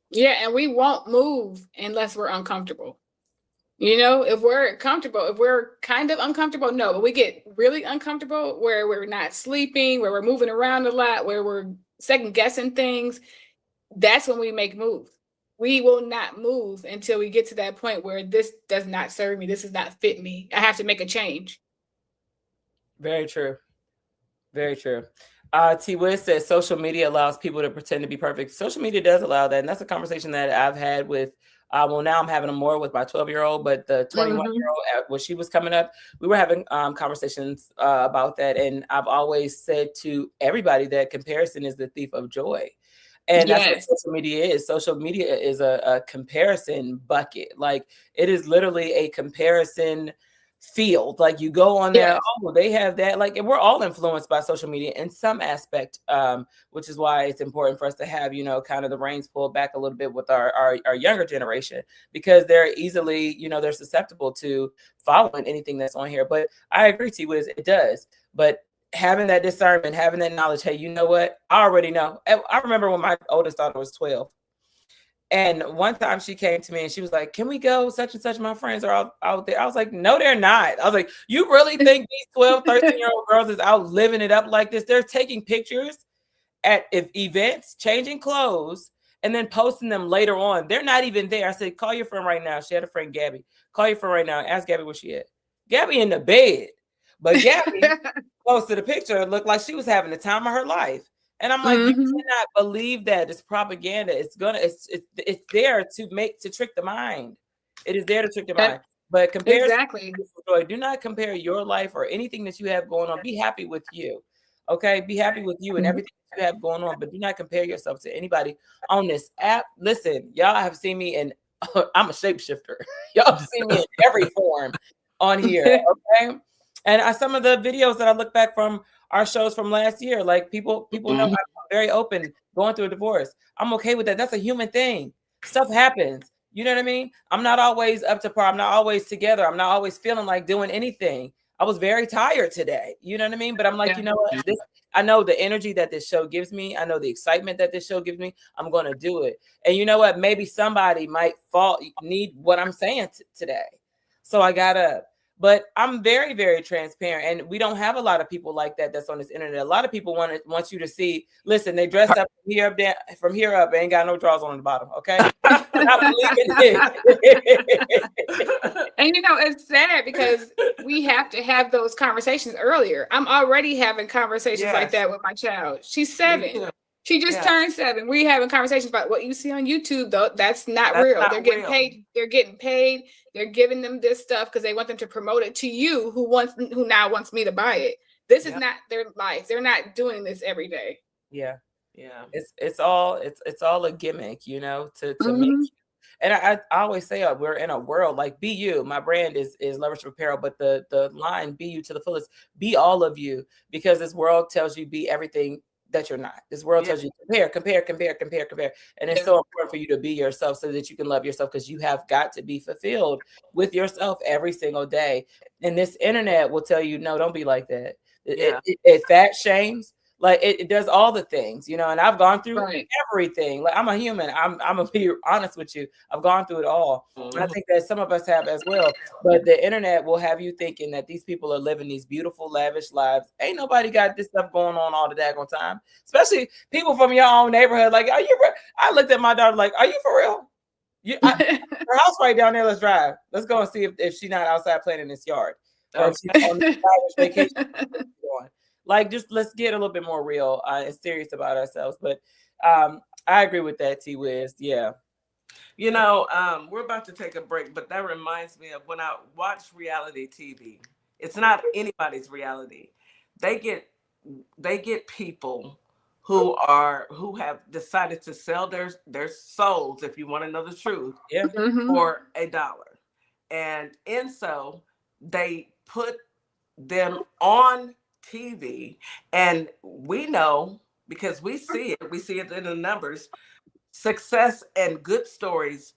Yeah. And we won't move unless we're uncomfortable. If we're comfortable, if we're kind of uncomfortable, no, but we get really uncomfortable where we're not sleeping, where we're moving around a lot, where we're second guessing things. That's when we make moves. We will not move until we get to that point where this does not serve me. This does not fit me. I have to make a change. Very true. Very true. T. Wiz says social media allows people to pretend to be perfect. Social media does allow that. And that's a conversation that I've had with well, now I'm having them more with my 12-year-old, but the 21-year-old, when she was coming up, we were having conversations about that. And I've always said to everybody that comparison is the thief of joy. And that's what social media is. Social media is a comparison bucket. Like it is literally a comparison field. Like you go on there, Yes. oh, they have that. Like, and we're all influenced by social media in some aspect, which is why it's important for us to have, you know, kind of the reins pulled back a little bit with our younger generation, because they're easily, you know, they're susceptible to following anything that's on here. But I agree, T Wiz, it does. But having that discernment, having that knowledge, hey, you know what? I already know. I remember when my oldest daughter was 12. And one time she came to me and she was like, can we go? Such and such, my friends are out there. I was like, no, they're not. I was like, you really think these 12, 13-year-old girls is out living it up like this? They're taking pictures at events, changing clothes, and then posting them later on. They're not even there. I said, call your friend right now. She had a friend, Gabby. Call your friend right now. Ask Gabby where she at. Gabby in the bed. But Gabby posted a picture. It looked like she was having the time of her life. And I'm like, you cannot believe that. It's propaganda. It's there to trick the mind. It is there to trick the mind. But exactly. Do not compare your life or anything that you have going on. Be happy with you. Okay, be happy with you and everything you have going on, but do not compare yourself to anybody on this app. Listen, y'all have seen me in I'm a shapeshifter. Y'all have seen me in every form on here. Okay. And some of the videos that I look back from our shows from last year, like people know I'm very open going through a divorce. I'm okay with that. That's a human thing. Stuff happens. You know what I mean? I'm not always up to par. I'm not always together. I'm not always feeling like doing anything. I was very tired today. You know what I mean? But I'm like, you know what? I know the energy that this show gives me. I know the excitement that this show gives me. I'm going to do it. And you know what? Maybe somebody might need what I'm saying today. So I got up. But I'm very, very transparent. And we don't have a lot of people like that that's on this internet. A lot of people want you to see, listen, they dressed up from here up, ain't got no drawers on the bottom. Okay. Not believing it. And you know, it's sad because we have to have those conversations earlier. I'm already having conversations like that with my child. She's 7. She just turned 7. We're having conversations about what you see on YouTube, though. That's not real. They're getting paid. They're getting paid. They're giving them this stuff because they want them to promote it to you, who now wants me to buy it. This is not their life. They're not doing this every day. Yeah. It's all a gimmick, you know, to make you. And I always say we're in a world like be you. My brand is Leverage Apparel, but the line be you to the fullest. Be all of you, because this world tells you be everything that you're not. This world tells you compare. And it's so important for you to be yourself so that you can love yourself, because you have got to be fulfilled with yourself every single day. And this internet will tell you, no, don't be like that. It fat shames. Like it does all the things, you know, and I've gone through everything. Like I'm a human. I'm gonna be honest with you. I've gone through it all. And I think that some of us have as well. But the internet will have you thinking that these people are living these beautiful, lavish lives. Ain't nobody got this stuff going on all the daggone time. Especially people from your own neighborhood. Like, are you? I looked at my daughter like, are you for real? Her house right down there. Let's drive. Let's go and see if she's not outside playing in this yard, or if she's on this lavish vacation. Like, just let's get a little bit more real and serious about ourselves. But I agree with that, T Wiz. Yeah. You know, we're about to take a break, but that reminds me of when I watch reality TV. It's not anybody's reality. They get people who have decided to sell their souls, if you want to know the truth, for $1. And so they put them on TV, and we know, because we see it in the numbers, success and good stories.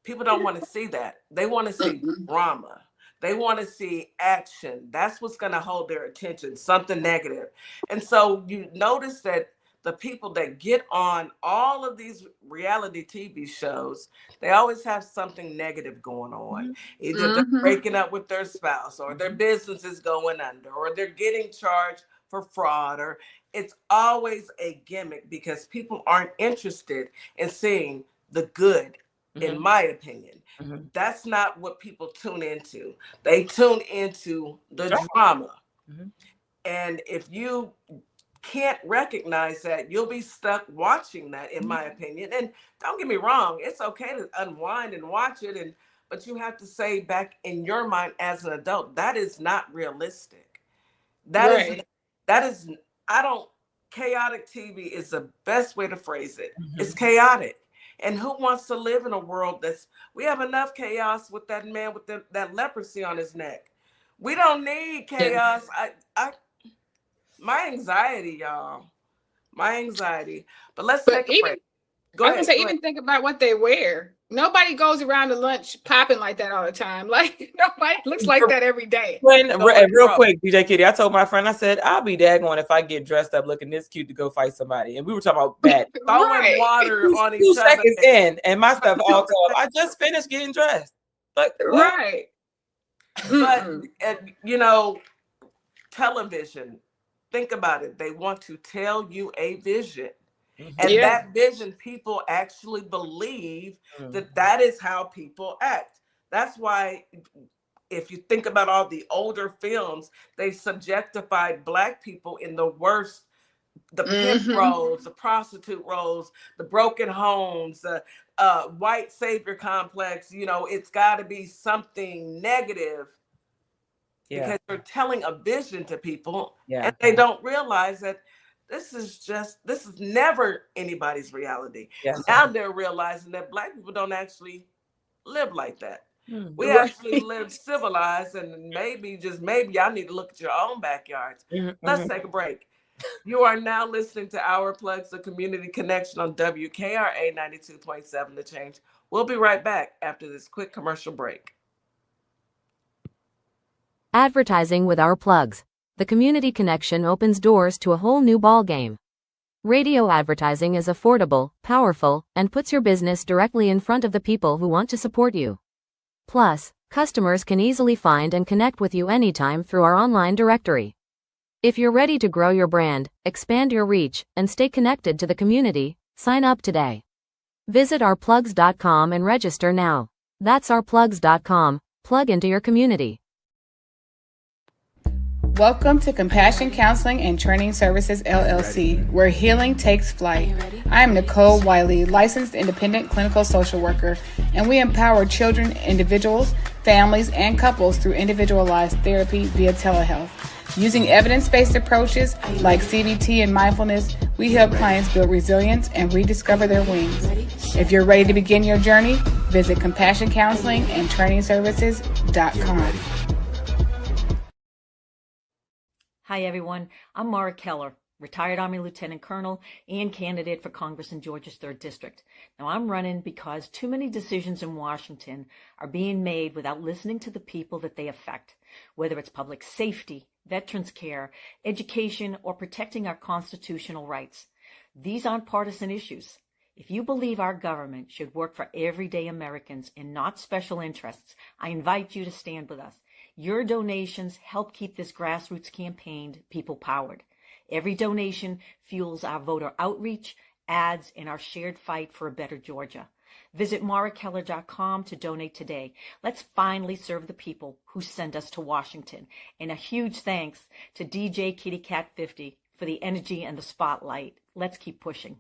People don't want to see that. They want to see drama. They want to see action. That's what's going to hold their attention, something negative. And so you notice that the people that get on all of these reality TV shows, they always have something negative going on. Either they're breaking up with their spouse, or their business is going under, or they're getting charged for fraud, or it's always a gimmick, because people aren't interested in seeing the good, in my opinion. That's not what people tune into. They tune into the drama. And if you can't recognize that, you'll be stuck watching that, in my opinion. And don't get me wrong, it's okay to unwind and watch it, but you have to say back in your mind as an adult, that is not realistic. Chaotic TV is the best way to phrase it. It's chaotic. And who wants to live in a world we have enough chaos with that man with that leprosy on his neck? We don't need chaos. My anxiety, y'all. My anxiety. But let's But take a even break. Go I was gonna ahead. say, Go ahead. even think about what they wear. Nobody goes around to lunch popping like that all the time. Like nobody looks like that every day. Going Real broke. quick, DJ Kitty, I told my friend, I said, I'll be daggone if I get dressed up looking this cute to go fight somebody. And we were talking about bad. Throwing Right. water on Two each other. seconds in, and my stuff all tore up. I just finished getting dressed. Like, what? Right. But, Mm-mm. you know, television, think about it. They want to tell you a vision. And Yeah. that vision, people actually believe Mhm. that that is how people act. That's why, if you think about all the older films, they subjectified Black people in the worst, the pimp Mm-hmm. roles, the prostitute roles, the broken homes, the white savior complex. You know, it's got to be something negative Yeah. because you're telling a vision to people, Yeah. and they don't realize that this is never anybody's reality. Yeah. Now they're realizing that Black people don't actually live like that. We Right. actually live civilized, and maybe, just maybe, y'all need to look at your own backyards. Let's take a break. You are now listening to Our Plugs, the community connection on WKRA 92.7 The Change. We'll be right back after this quick commercial break. Advertising with Our Plugs. The community connection opens doors to a whole new ballgame. Radio advertising is affordable, powerful, and puts your business directly in front of the people who want to support you. Plus, customers can easily find and connect with you anytime through our online directory. If you're ready to grow your brand, expand your reach, and stay connected to the community, sign up today. Visit ourplugs.com and register now. That's ourplugs.com. Plug into your community. Welcome to Compassion Counseling and Training Services LLC, where healing takes flight. I am Nicole Wiley, licensed independent clinical social worker, and we empower children, individuals, families, and couples through individualized therapy via telehealth. Using evidence-based approaches like CBT and mindfulness, we help clients build resilience and rediscover their wings. If you're ready to begin your journey, visit CompassionCounselingAndTrainingServices.com. Hi, everyone. I'm Mara Keller, retired Army Lieutenant Colonel and candidate for Congress in Georgia's 3rd District. Now, I'm running because too many decisions in Washington are being made without listening to the people that they affect, whether it's public safety, veterans care, education, or protecting our constitutional rights. These aren't partisan issues. If you believe our government should work for everyday Americans and not special interests, I invite you to stand with us. Your donations help keep this grassroots campaign people-powered. Every donation fuels our voter outreach, ads, and our shared fight for a better Georgia. Visit marakeller.com to donate today. Let's finally serve the people who send us to Washington. And a huge thanks to DJ Kitty Cat 50 for the energy and the spotlight. Let's keep pushing.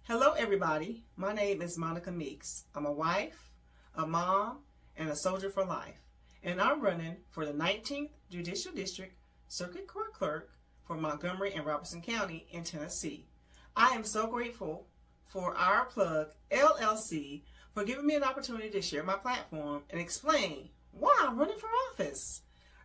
Hello, everybody. My name is Monica Meeks. I'm a wife, a mom, and a soldier for life. And I'm running for the 19th Judicial District Circuit Court Clerk for Montgomery and Robertson County in Tennessee. I am so grateful for Our Plug LLC for giving me an opportunity to share my platform and explain why I'm running for office.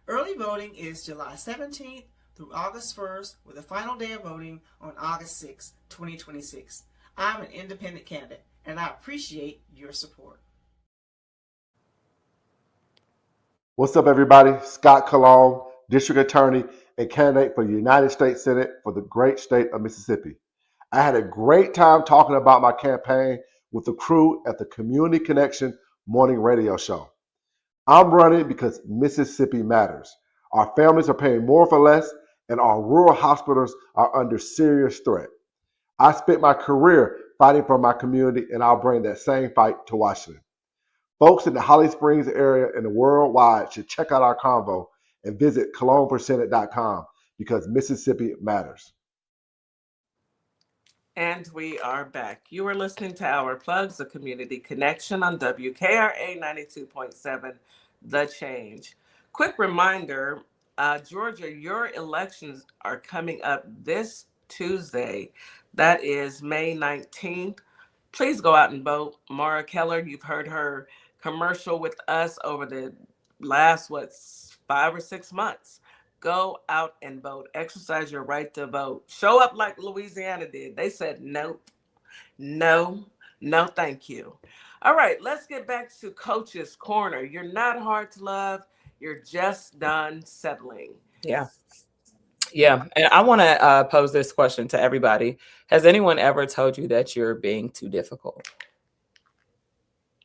Early voting is July 17th through August 1st, with the final day of voting on August 6, 2026. I'm an independent candidate, and I appreciate your support. What's up, everybody? Scott Cologne, District Attorney and candidate for the United States Senate for the great state of Mississippi. I had a great time talking about my campaign with the crew at the Community Connection morning radio show. I'm running because Mississippi matters. Our families are paying more for less, and our rural hospitals are under serious threat. I spent my career fighting for my community, and I'll bring that same fight to Washington. Folks in the Holly Springs area and worldwide should check out our convo and visit cologneforsenate.com because Mississippi matters. And we are back. You are listening to Our Plugs, the community connection on WKRA 92.7 The Change. Quick reminder, Georgia, your elections are coming up this Tuesday. That is May 19th. Please go out and vote. Mara Keller, you've heard her commercial with us over the last, what, 5 or 6 months. Go out and vote. Exercise your right to vote. Show up like Louisiana did. They said nope, no, no, thank you. All right, let's get back to Coach's Corner. You're not hard to love. You're just done settling. Yeah. Yeah. And I want to pose this question to everybody. Has anyone ever told you that you're being too difficult?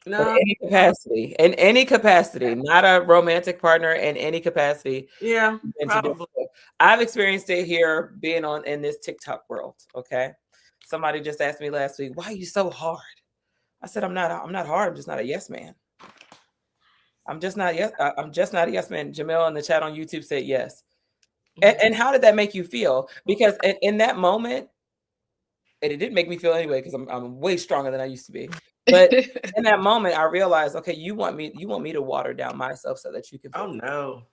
No. In any capacity, not a romantic partner, in any capacity. Yeah, probably. I've experienced it here being in this TikTok world. Okay. Somebody just asked me last week, why are you so hard? I said, I'm not hard. I'm just not a yes man. I'm just not a yes man. Jamil in the chat on YouTube said yes. And how did that make you feel? Because in that moment, and it didn't make me feel anyway, because I'm way stronger than I used to be. But in that moment, I realized, okay, you want me to water down myself so that you can feel. Oh no.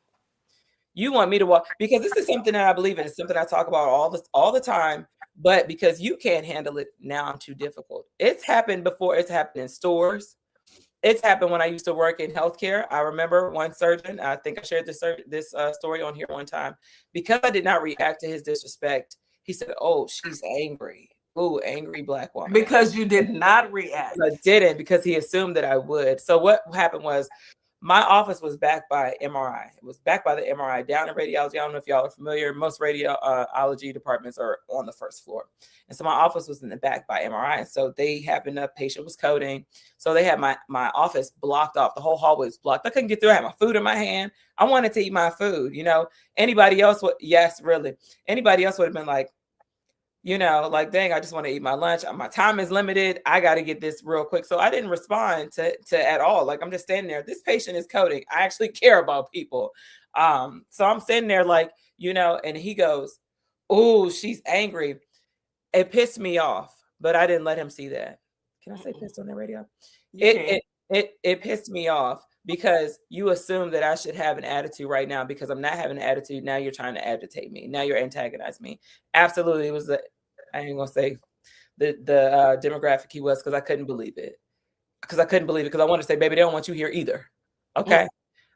You want me to walk, because this is something that I believe in. It's something I talk about all the time. But because you can't handle it now, I'm too difficult. It's happened before. It's happened in stores. It's happened when I used to work in healthcare. I remember one surgeon. I think I shared this story on here one time. Because I did not react to his disrespect, he said, "Oh, she's angry. Ooh, angry Black woman." Because you did not react. I didn't, because he assumed that I would. So what happened was, my office was backed by MRI. It was backed by the MRI down in radiology. I don't know if y'all are familiar. Most radiology departments are on the first floor. And so my office was in the back by MRI. And so they happened, a patient was coding. So they had my office blocked off. The whole hallway was blocked. I couldn't get through. I had my food in my hand. I wanted to eat my food. Anybody else would, yes, really. Anybody else would have been like, like, dang, I just want to eat my lunch. My time is limited. I got to get this real quick. So I didn't respond to at all. Like, I'm just standing there. This patient is coding. I actually care about people. So I'm standing there like, and he goes, "Oh, she's angry." It pissed me off, but I didn't let him see that. Can I say pissed on the radio? It pissed me off, because you assume that I should have an attitude right now because I'm not having an attitude. Now you're trying to agitate me. Now you're antagonizing me. Absolutely. It was I ain't gonna say the demographic he was, because I couldn't believe it. Because I wanted to say, baby, they don't want you here either. Okay.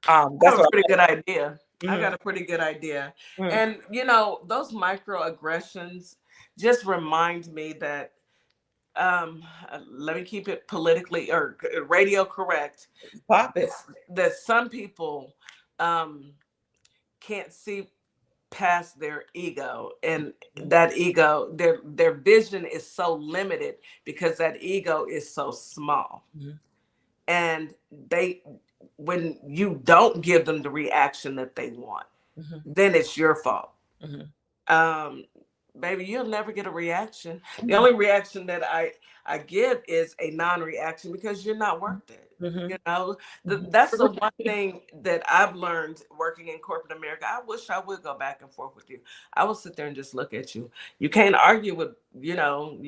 That's a pretty good idea. I got a pretty good idea. And those microaggressions just remind me that let me keep it politically or radio correct. Pop it. That some people can't see past their ego, and that ego, their vision is so limited because that ego is so small. And when you don't give them the reaction that they want, then it's your fault. Baby, you'll never get a reaction. The only reaction that I give is a non-reaction, because you're not worth it. That's the one thing that I've learned working in corporate America. I wish I would go back and forth with you. I will sit there and just look at you. You can't argue with, you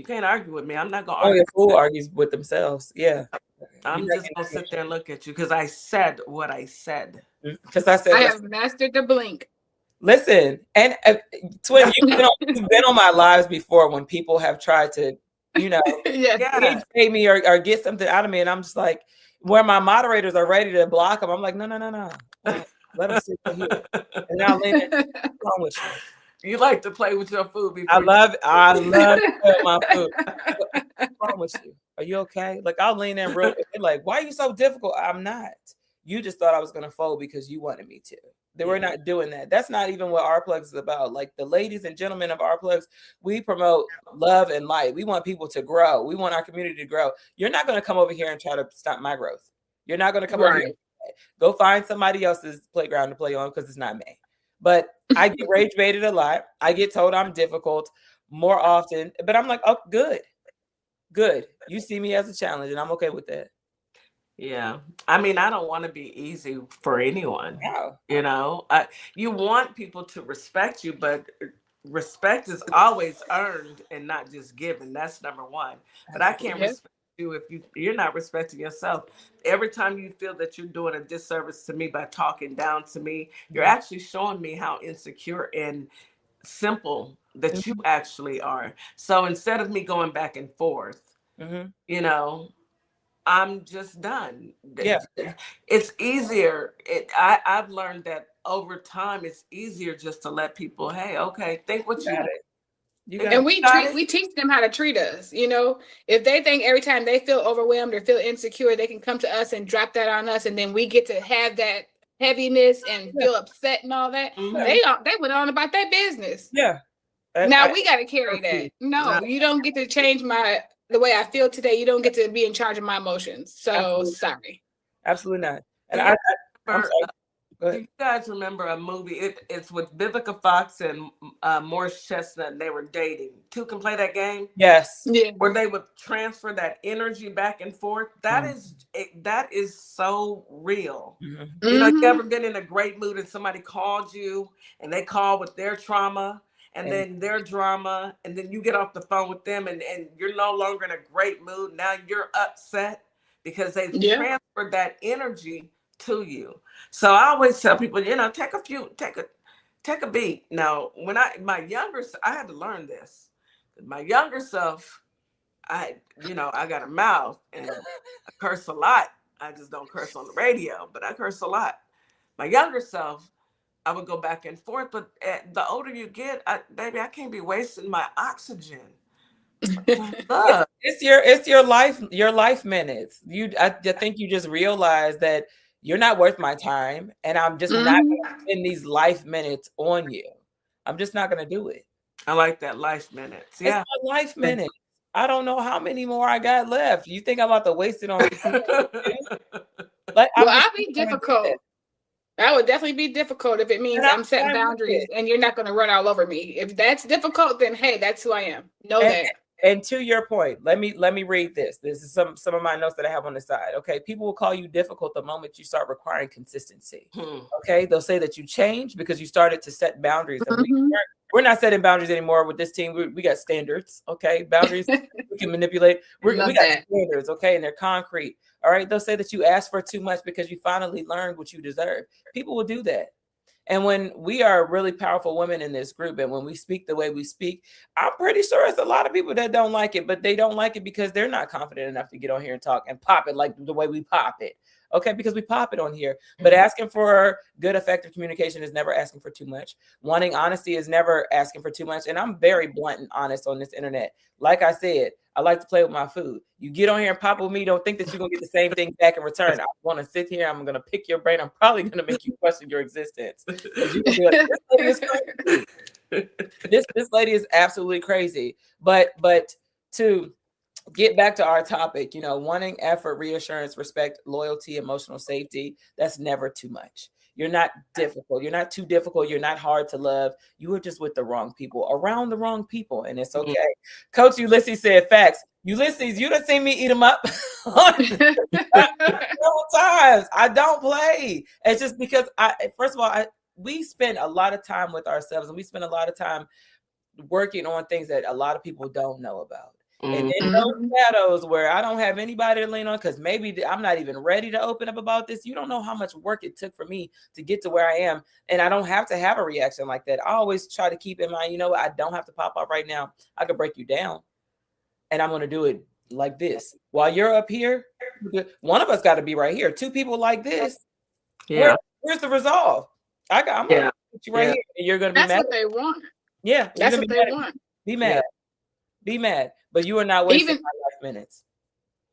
can't argue with me. I'm not gonna argue. Fool argues with themselves. Yeah. I'm just gonna sit there and look at you because I said what I said. Because I said I have mastered the blink. Listen, and Twin, you've been on my lives before when people have tried to, pay me or get something out of me, and I'm just like, where my moderators are ready to block them, I'm like, no. Let them sit here. And now, Lena, what's wrong with you? You like to play with your food before I love to play with my food. What's wrong with you? Are you okay? Like, I'll lean in real quick. Like, why are you so difficult? I'm not. You just thought I was going to fold because you wanted me to. We're not doing that. That's not even what Our Plugs is about. Like, the ladies and gentlemen of Our Plugs, we promote love and light. We want people to grow. We want our community to grow. You're not going to come over here and try to stop my growth. You're not going to come over here. Go find somebody else's playground to play on, because it's not me. But I get rage baited a lot. I get told I'm difficult more often. But I'm like, oh, good. You see me as a challenge, and I'm okay with that. Yeah. I mean, I don't want to be easy for anyone. No. You want people to respect you, but respect is always earned and not just given. That's number one. But I can't respect you if you're not respecting yourself. Every time you feel that you're doing a disservice to me by talking down to me, you're actually showing me how insecure and simple that you actually are. So instead of me going back and forth, I'm just done. Yeah. It's easier. I've learned that over time, it's easier just to let people, hey, okay, think what you Got it. You got And it. we teach them how to treat us. You know, if they think every time they feel overwhelmed or feel insecure, they can come to us and drop that on us, and then we get to have that heaviness and feel upset and all that. Mhm. They went on about their business. Yeah. Now we got to carry that. No, you don't get to change the way I feel today. You don't get to be in charge of my emotions. So Absolutely. sorry. Absolutely not. And Do you I'm remember, sorry. Go do ahead. you guys remember a movie? It's with Vivica Fox and Morris Chestnut, and they were dating. Two can play that game. Yes. Yeah. Where they would transfer that energy back and forth. That is so real. Mm-hmm. You know, you ever been in a great mood and somebody called you and they call with their trauma and then their drama, and then you get off the phone with them and you're no longer in a great mood. Now you're upset because they've transferred that energy to you. So I always tell people, you know, take a beat. Now, when I had to learn this. My younger self, I got a mouth and I curse a lot. I just don't curse on the radio, but I curse a lot. My younger self, I would go back and forth, but the older you get, baby, I can't be wasting my oxygen. It's your life minutes. I think you just realize that you're not worth my time, and I'm just not gonna spend these life minutes on you. I'm just not gonna do it. I like that, life minutes. Yeah. It's my life minutes. I don't know how many more I got left. You think I'm about to waste it on well, I'll be difficult. That would definitely be difficult if it means I'm setting boundaries and you're not going to run all over me. If that's difficult, then hey, that's who I am. Know that. And to your point, let me read this. This is some of my notes that I have on the side. Okay, people will call you difficult the moment you start requiring consistency. Okay, they'll say that you changed because you started to set boundaries. And we're not setting boundaries anymore with this team. We got standards. Okay, boundaries we can manipulate. We got standards. Okay, and they're concrete. All right, they'll say that you asked for too much because you finally learned what you deserve. People will do that. And when we are really powerful women in this group, and when we speak the way we speak, I'm pretty sure it's a lot of people that don't like it, but they don't like it because they're not confident enough to get on here and talk and pop it like the way we pop it. Okay, because we pop it on here. But asking for good, effective communication is never asking for too much. Wanting honesty is never asking for too much. And I'm very blunt and honest on this internet. Like I said, I like to play with my food. You get on here and pop with me, don't think that you're going to get the same thing back in return. I want to sit here. I'm going to pick your brain. I'm probably going to make you question your existence. This lady is crazy. This lady is absolutely crazy. But to get back to our topic, you know, wanting effort, reassurance, respect, loyalty, emotional safety, that's never too much. You're not difficult. You're not too difficult. You're not hard to love. You are just with the wrong people, around the wrong people, and it's okay. Coach Ulysses said, facts. Ulysses, you done seen me eat them up several times. I don't play. It's just because first of all, we spend a lot of time with ourselves, and we spend a lot of time working on things that a lot of people don't know about. And in those shadows where I don't have anybody to lean on, because maybe I'm not even ready to open up about this. You don't know how much work it took for me to get to where I am. And I don't have to have a reaction like that. I always try to keep in mind, you know what? I don't have to pop up right now. I could break you down. And I'm going to do it like this. While you're up here, one of us got to be right here. Two people like this. Yeah. Where's the resolve? I'm going to put you right here. And you're going to be mad. That's what they want. Yeah. That's what they want. Be mad. Be mad. But you are not wasting my life minutes.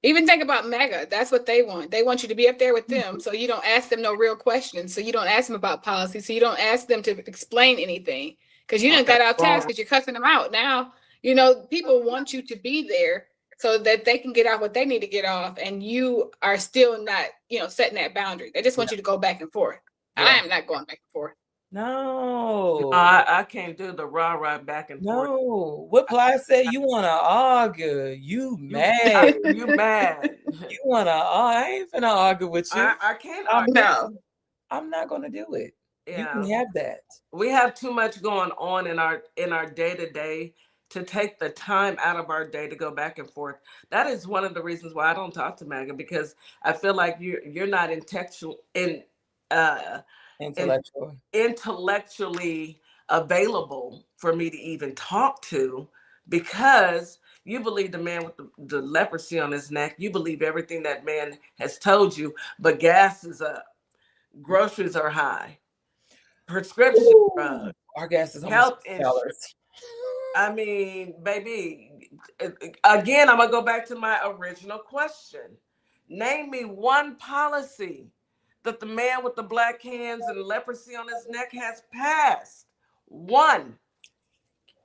Even think about MAGA. That's what they want. They want you to be up there with them. So you don't ask them no real questions. So you don't ask them about policy. So you don't ask them to explain anything. Because you done got off task because you're cussing them out. Now, you know, people want you to be there so that they can get off what they need to get off. And you are still not, you know, setting that boundary. They just want you to go back and forth. I am not going back and forth. No, I can't do the rah back and forth. No, what Ply said? You want to argue? You mad? You mad? You want to? I ain't finna argue with you. I can't argue. No, I'm not gonna do it. Yeah. You can have that. We have too much going on in our day to day to take the time out of our day to go back and forth. That is one of the reasons why I don't talk to MAGA, because I feel like you're not intellectually available for me to even talk to, because You believe the man with the leprosy on his neck. You believe everything that man has told you, but gas is up. Groceries are high. Prescription drugs. Our gas is almost Health insurance. $6. I mean, baby, again, I'm going to go back to my original question. Name me one policy that the man with the black hands and leprosy on his neck has passed. One.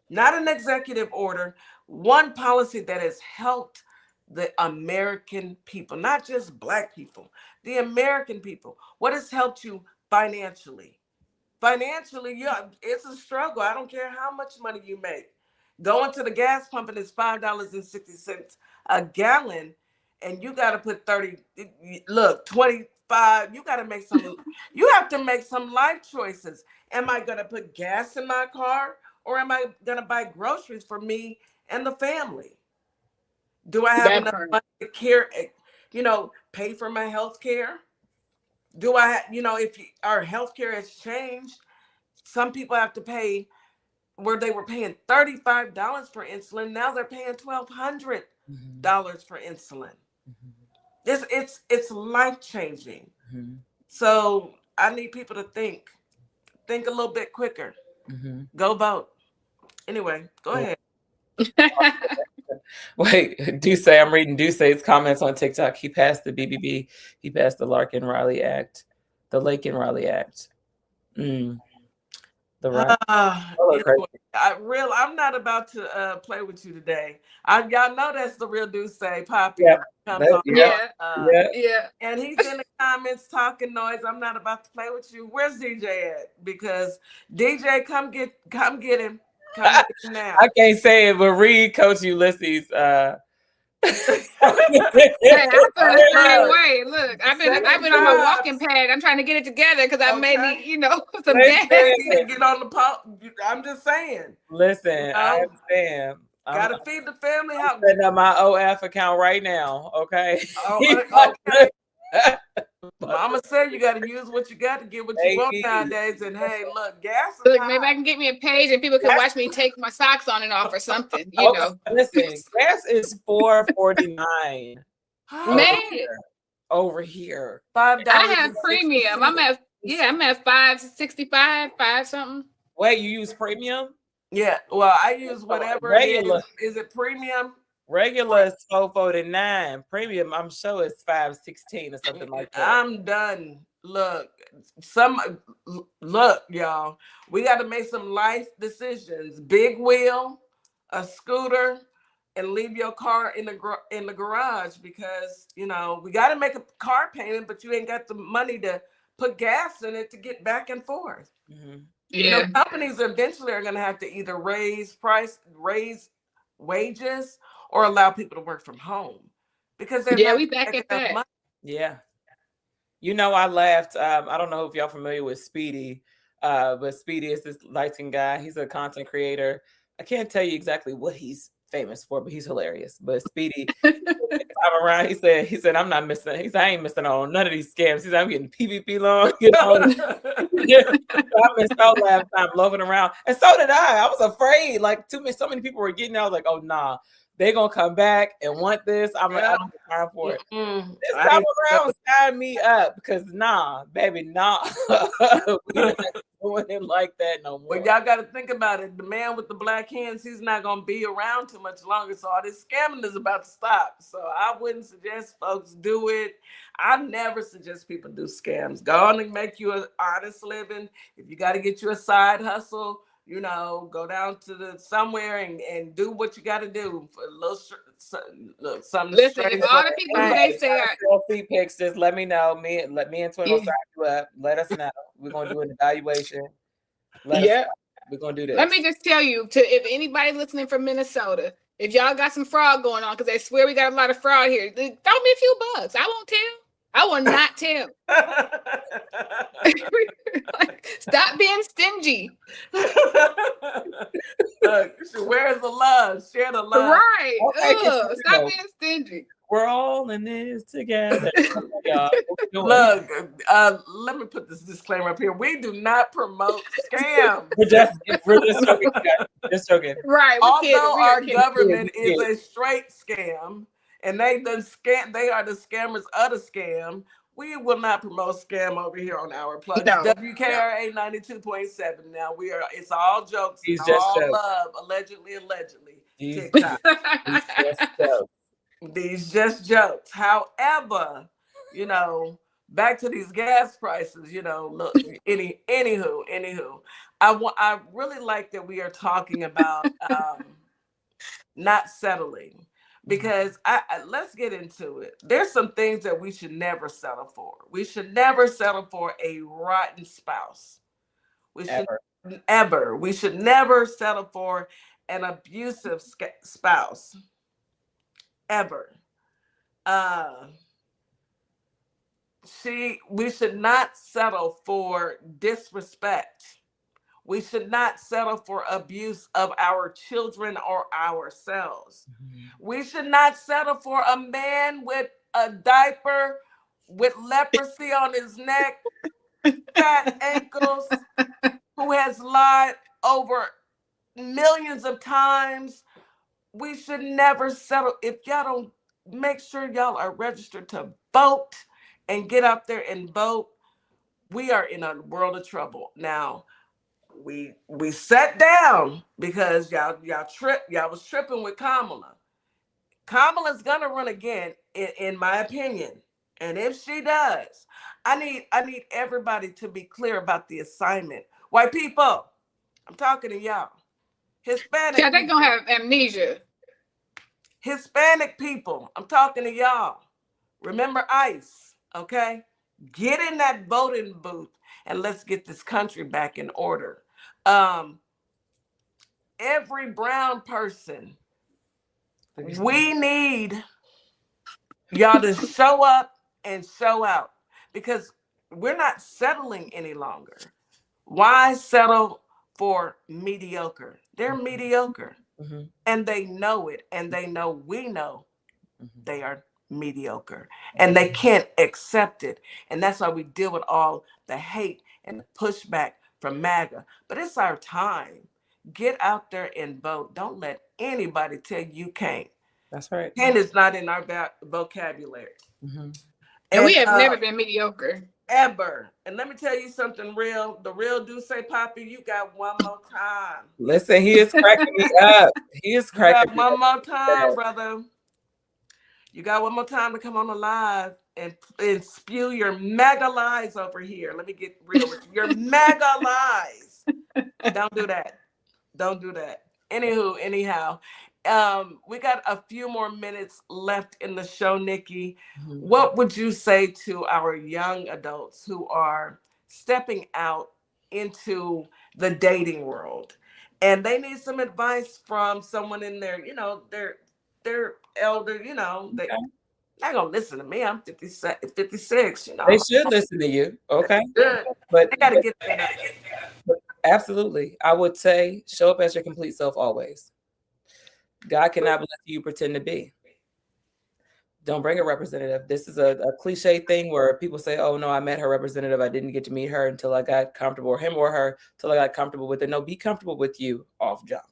Not an executive order. One policy that has helped the American people, not just black people, the American people. What has helped you financially? Financially, yeah, it's a struggle. I don't care how much money you make. Going to the gas pump and it's $5.60 a gallon, and you got to put 30. Look, 25. You got to make some. You have to make some life choices. Am I going to put gas in my car, or am I going to buy groceries for me and the family? Do I have enough money to care? Pay for my health care? Do I, if our healthcare has changed, some people have to pay where they were paying $35 for insulin. Now they're paying $1,200 for insulin. It's life changing. So I need people to think a little bit quicker. Go vote. Anyway, go ahead. Wait, Duce, I'm reading Duce's comments on TikTok. He passed the BBB. He passed the Larkin-Riley Act, the Lakin-Riley Act. The I'm not about to play with you today. Y'all know that's the real Duce, Poppy. Yeah. And he's in the comments talking noise. I'm not about to play with you. Where's DJ at? Because DJ, come get him. Now. I can't say it, but read Coach Ulysses. Hey, I feel the same way. Look, I've been on my walking pad. I'm trying to get it together because I may need, some gas. Get on the pump. I'm just saying. Listen, I understand. Gotta feed the family. I'm setting up my OF account right now. Okay. Okay. Mama said you got to use what you got to get what you want nowadays. And hey, look, gas. Look, maybe I can get me a page and people can watch me take my socks on and off or something. Listen, gas is $4.49. Man, over here. $5. I have premium. I'm at $5.65, $5 something. Wait, you use premium? Yeah. Well, I use whatever regular. Is it premium? Regular is $4.49. Premium, I'm sure it's $5.16 or something like that. I'm done. Look, y'all. We got to make some life decisions. Big wheel, a scooter, and leave your car in the garage because we got to make a car payment, but you ain't got the money to put gas in it to get back and forth. Yeah. Companies eventually are going to have to either raise wages or allow people to work from home because we back at that. Money. Yeah. I laughed. I don't know if y'all familiar with Speedy, but Speedy is this light-skinned guy. He's a content creator. I can't tell you exactly what he's famous for, but he's hilarious. But Speedy, time around, he said, I'm not missing. He said, I ain't missing on none of these scams. He said, I'm getting PVP loan. I missed out last time loafing around, and so did I. I was afraid. Like so many people were getting it. I was like, oh nah. They're going to come back and want this. I'm like, I don't have time for it. This time around, sign me up because baby, we're not doing it like that no more. But y'all got to think about it. The man with the black hands, he's not going to be around too much longer. So all this scamming is about to stop. So I wouldn't suggest folks do it. I never suggest people do scams. Go on and make you an honest living. If you got to get you a side hustle, go down to somewhere and do what you got to do for a little something. Listen, if all the people who they say are feet pics, just let me know. Me and Twin will sign you up. Let us know. We're gonna do an evaluation. We're gonna do this. Let me just tell you, if anybody listening from Minnesota, if y'all got some fraud going on, because I swear we got a lot of fraud here, throw me a few bucks. I won't tell. I will not tell. Stop being stingy. Where's the love? Share the love. Right. Stop being stingy. We're all in this together. Y'all, Look, let me put this disclaimer up here. We do not promote scams. we're just joking. Just joking. Right. Although our kidding. government is a straight scam, and they are the scammers of the scam. We will not promote scam over here on Our Plugs. No. WKRA 92.7. Now it's all jokes, He's and just all jokes. love, allegedly. These TikTok. just jokes. These just jokes. However, back to these gas prices. Look, anywho, I really like that we are talking about not settling, because let's get into it. There's some things that we should never settle for. We should never settle for a rotten spouse. We should never settle for an abusive spouse. Ever. We should not settle for disrespect. We should not settle for abuse of our children or ourselves. We should not settle for a man with a diaper, with leprosy on his neck, fat ankles, who has lied over millions of times. We should never settle. If y'all don't make sure y'all are registered to vote and get out there and vote, we are in a world of trouble. Now, we sat down because y'all was tripping with Kamala. Kamala's gonna run again, in my opinion. And if she does, I need everybody to be clear about the assignment. White people, I'm talking to y'all. Hispanic Yeah, they're people, gonna have amnesia. Hispanic people, I'm talking to y'all. Remember ICE, okay? Get in that voting booth and let's get this country back in order. Every brown person, we need y'all to show up and show out, because we're not settling any longer. Why settle for mediocre? They're mediocre, and they know it, and they know we know they are mediocre, and they can't accept it. And that's why we deal with all the hate and the pushback from MAGA. But it's our time. Get out there and vote. Don't let anybody tell you can't. That's right. Can't is not in our vocabulary. And we have never been mediocre. Ever. And let me tell you something real. The real do say, Poppy, you got one more time. Listen, he is cracking me up. He is cracking me up. One more time, brother. You got one more time to come on the live and spew your mega lies over here. Let me get real with you. Your mega lies. Don't do that. Don't do that. Anyhow, we got a few more minutes left in the show, Nikki. What would you say to our young adults who are stepping out into the dating world, and they need some advice from someone in their, they're elder, they're not gonna listen to me. I'm 56, They should listen to you, okay? Good. But they gotta get that. Absolutely. I would say show up as your complete self always. God cannot bless you pretend to be. Don't bring a representative. This is a cliche thing where people say, oh, no, I met her representative. I didn't get to meet her until I got comfortable, or him or her, till I got comfortable with it. No, be comfortable with you off jump.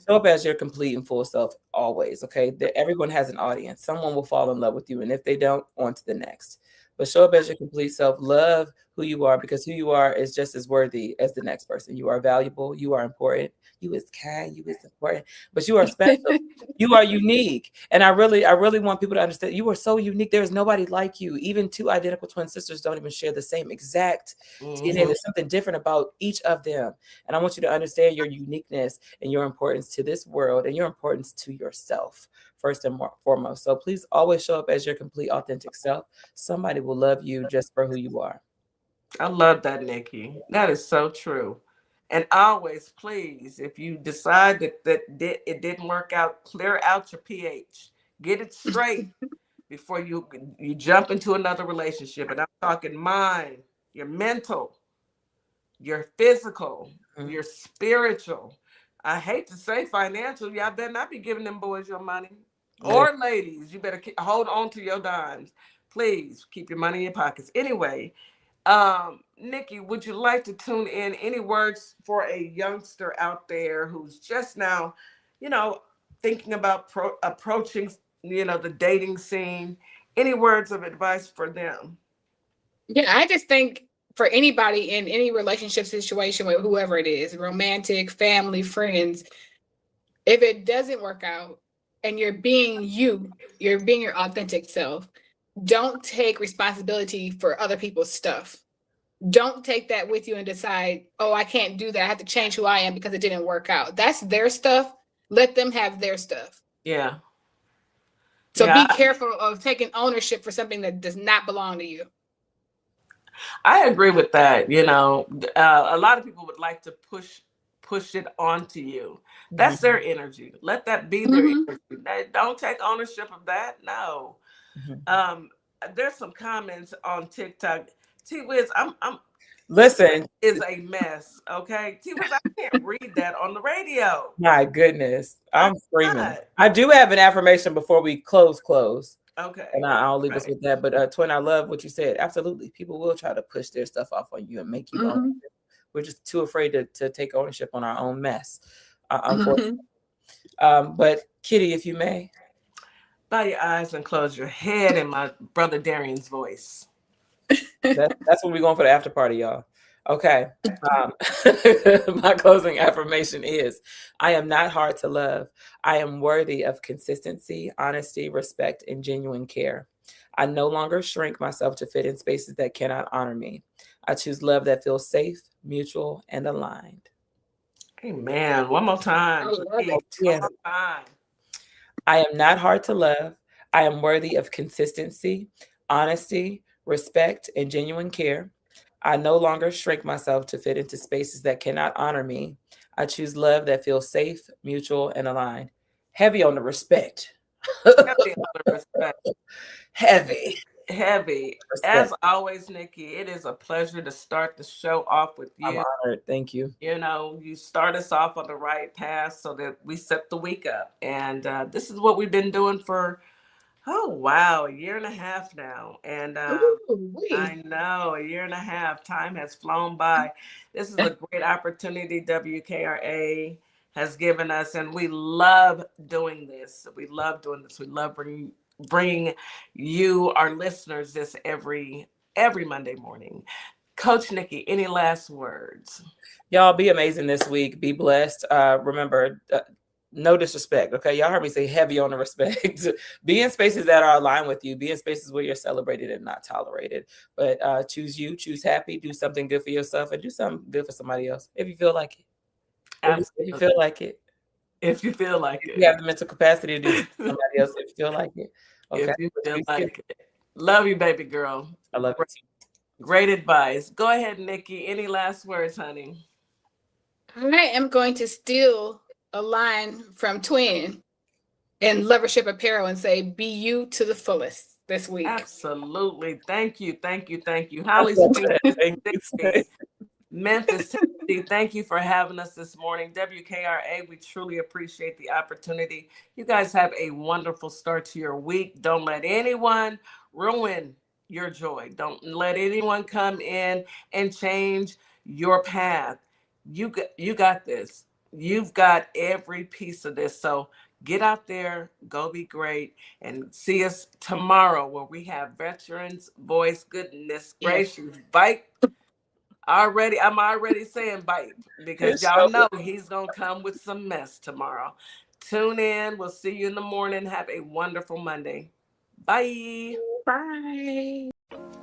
Show up as your complete and full self always, okay? Everyone has an audience. Someone will fall in love with you, and if they don't, on to the next. But show up as your complete self. Love who you are, because who you are is just as worthy as the next person. You are valuable. You are important. You is kind. You is important. But you are special. You are unique. And I really want people to understand you are so unique. There is nobody like you. Even two identical twin sisters don't even share the same exact DNA. There's something different about each of them. And I want you to understand your uniqueness and your importance to this world and your importance to yourself, first and foremost. So please always show up as your complete, authentic self. Somebody will love you just for who you are. I love that, Nikki. That is so true. And always, please, if you decide that it didn't work out, clear out your pH. Get it straight before you jump into another relationship. And I'm talking mind, your mental, your physical, your spiritual. I hate to say financial. Y'all better not be giving them boys your money. Or ladies, you better hold on to your dimes. Please keep your money in your pockets. Anyway, Nikki, would you like to tune in? Any words for a youngster out there who's just now, thinking about approaching, the dating scene? Any words of advice for them? Yeah, I just think for anybody in any relationship situation with whoever it is, romantic, family, friends, if it doesn't work out and you're being you're being your authentic self, don't take responsibility for other people's stuff. Don't take that with you and decide, oh, I can't do that. I have to change who I am because it didn't work out. That's their stuff. Let them have their stuff. Yeah. So be careful of taking ownership for something that does not belong to you. I agree with that. A lot of people would like to push it onto you. That's their energy. Let that be their energy. Don't take ownership of that. No. There's some comments on TikTok. T-Wiz, I'm Listen, is a mess. Okay, T-Wiz, I can't read that on the radio. My goodness, I'm screaming. I do have an affirmation before we close. Okay. And I'll leave us with that. But Twin, I love what you said. Absolutely. People will try to push their stuff off on you and make you own it. We're just too afraid to take ownership on our own mess. Unfortunately. But Kitty, if you may. Bow your eyes and close your head in my brother Darian's voice. That's when we're going for the after party, y'all. Okay. My closing affirmation is, I am not hard to love. I am worthy of consistency, honesty, respect, and genuine care. I no longer shrink myself to fit in spaces that cannot honor me. I choose love that feels safe, mutual, and aligned. Amen. One more time. One more time. I am not hard to love. I am worthy of consistency, honesty, respect, and genuine care. I no longer shrink myself to fit into spaces that cannot honor me. I choose love that feels safe, mutual, and aligned. Heavy on the respect. Heavy on the respect. Heavy. Respect. As always, Nikki, it is a pleasure to start the show off with you. I'm honored. Thank you. You start us off on the right path so that we set the week up. And this is what we've been doing for a year and a half now. And I know, a year and a half. Time has flown by. This is a great opportunity WKRA has given us, and we love doing this. We love bringing you, our listeners, this every Monday morning. Coach Nikki, any last words? Y'all be amazing this week. Be blessed. Remember, no disrespect. Okay. Y'all heard me say heavy on the respect. Be in spaces that are aligned with you. Be in spaces where you're celebrated and not tolerated. But choose you, choose happy, do something good for yourself, and do something good for somebody else. If you feel like it. Absolutely. If you feel like it. If you feel like it. You have the mental capacity to do something for somebody else if you feel like it. Okay. If you feel like it. Love you, baby girl. I love you too. Great advice. Go ahead, Nikki. Any last words, honey? I am going to steal a line from Twin in Lovership Apparel and say, be you to the fullest this week. Absolutely. Thank you. Holly Springs, Memphis, Tennessee, thank you for having us this morning. WKRA, we truly appreciate the opportunity. You guys have a wonderful start to your week. Don't let anyone ruin your joy. Don't let anyone come in and change your path. You got this. You've got every piece of this. So get out there, go be great, and see us tomorrow where we have Veterans Voice. Goodness gracious, bite. I'm already saying bite because y'all know he's going to come with some mess tomorrow. Tune in. We'll see you in the morning. Have a wonderful Monday. Bye. Bye.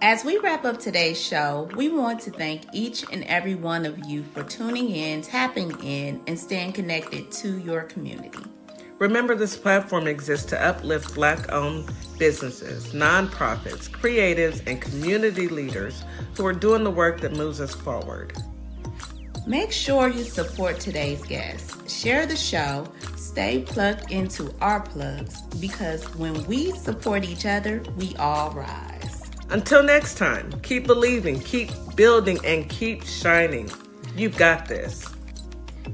As we wrap up today's show, we want to thank each and every one of you for tuning in, tapping in, and staying connected to your community. Remember, this platform exists to uplift Black-owned businesses, nonprofits, creatives, and community leaders who are doing the work that moves us forward. Make sure you support today's guests. Share the show. Stay plugged into our plugs, because when we support each other, we all rise. Until next time, keep believing, keep building, and keep shining. You've got this.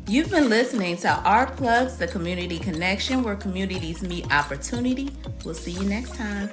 You've been listening to Our Plugs, the community connection where communities meet opportunity. We'll see you next time.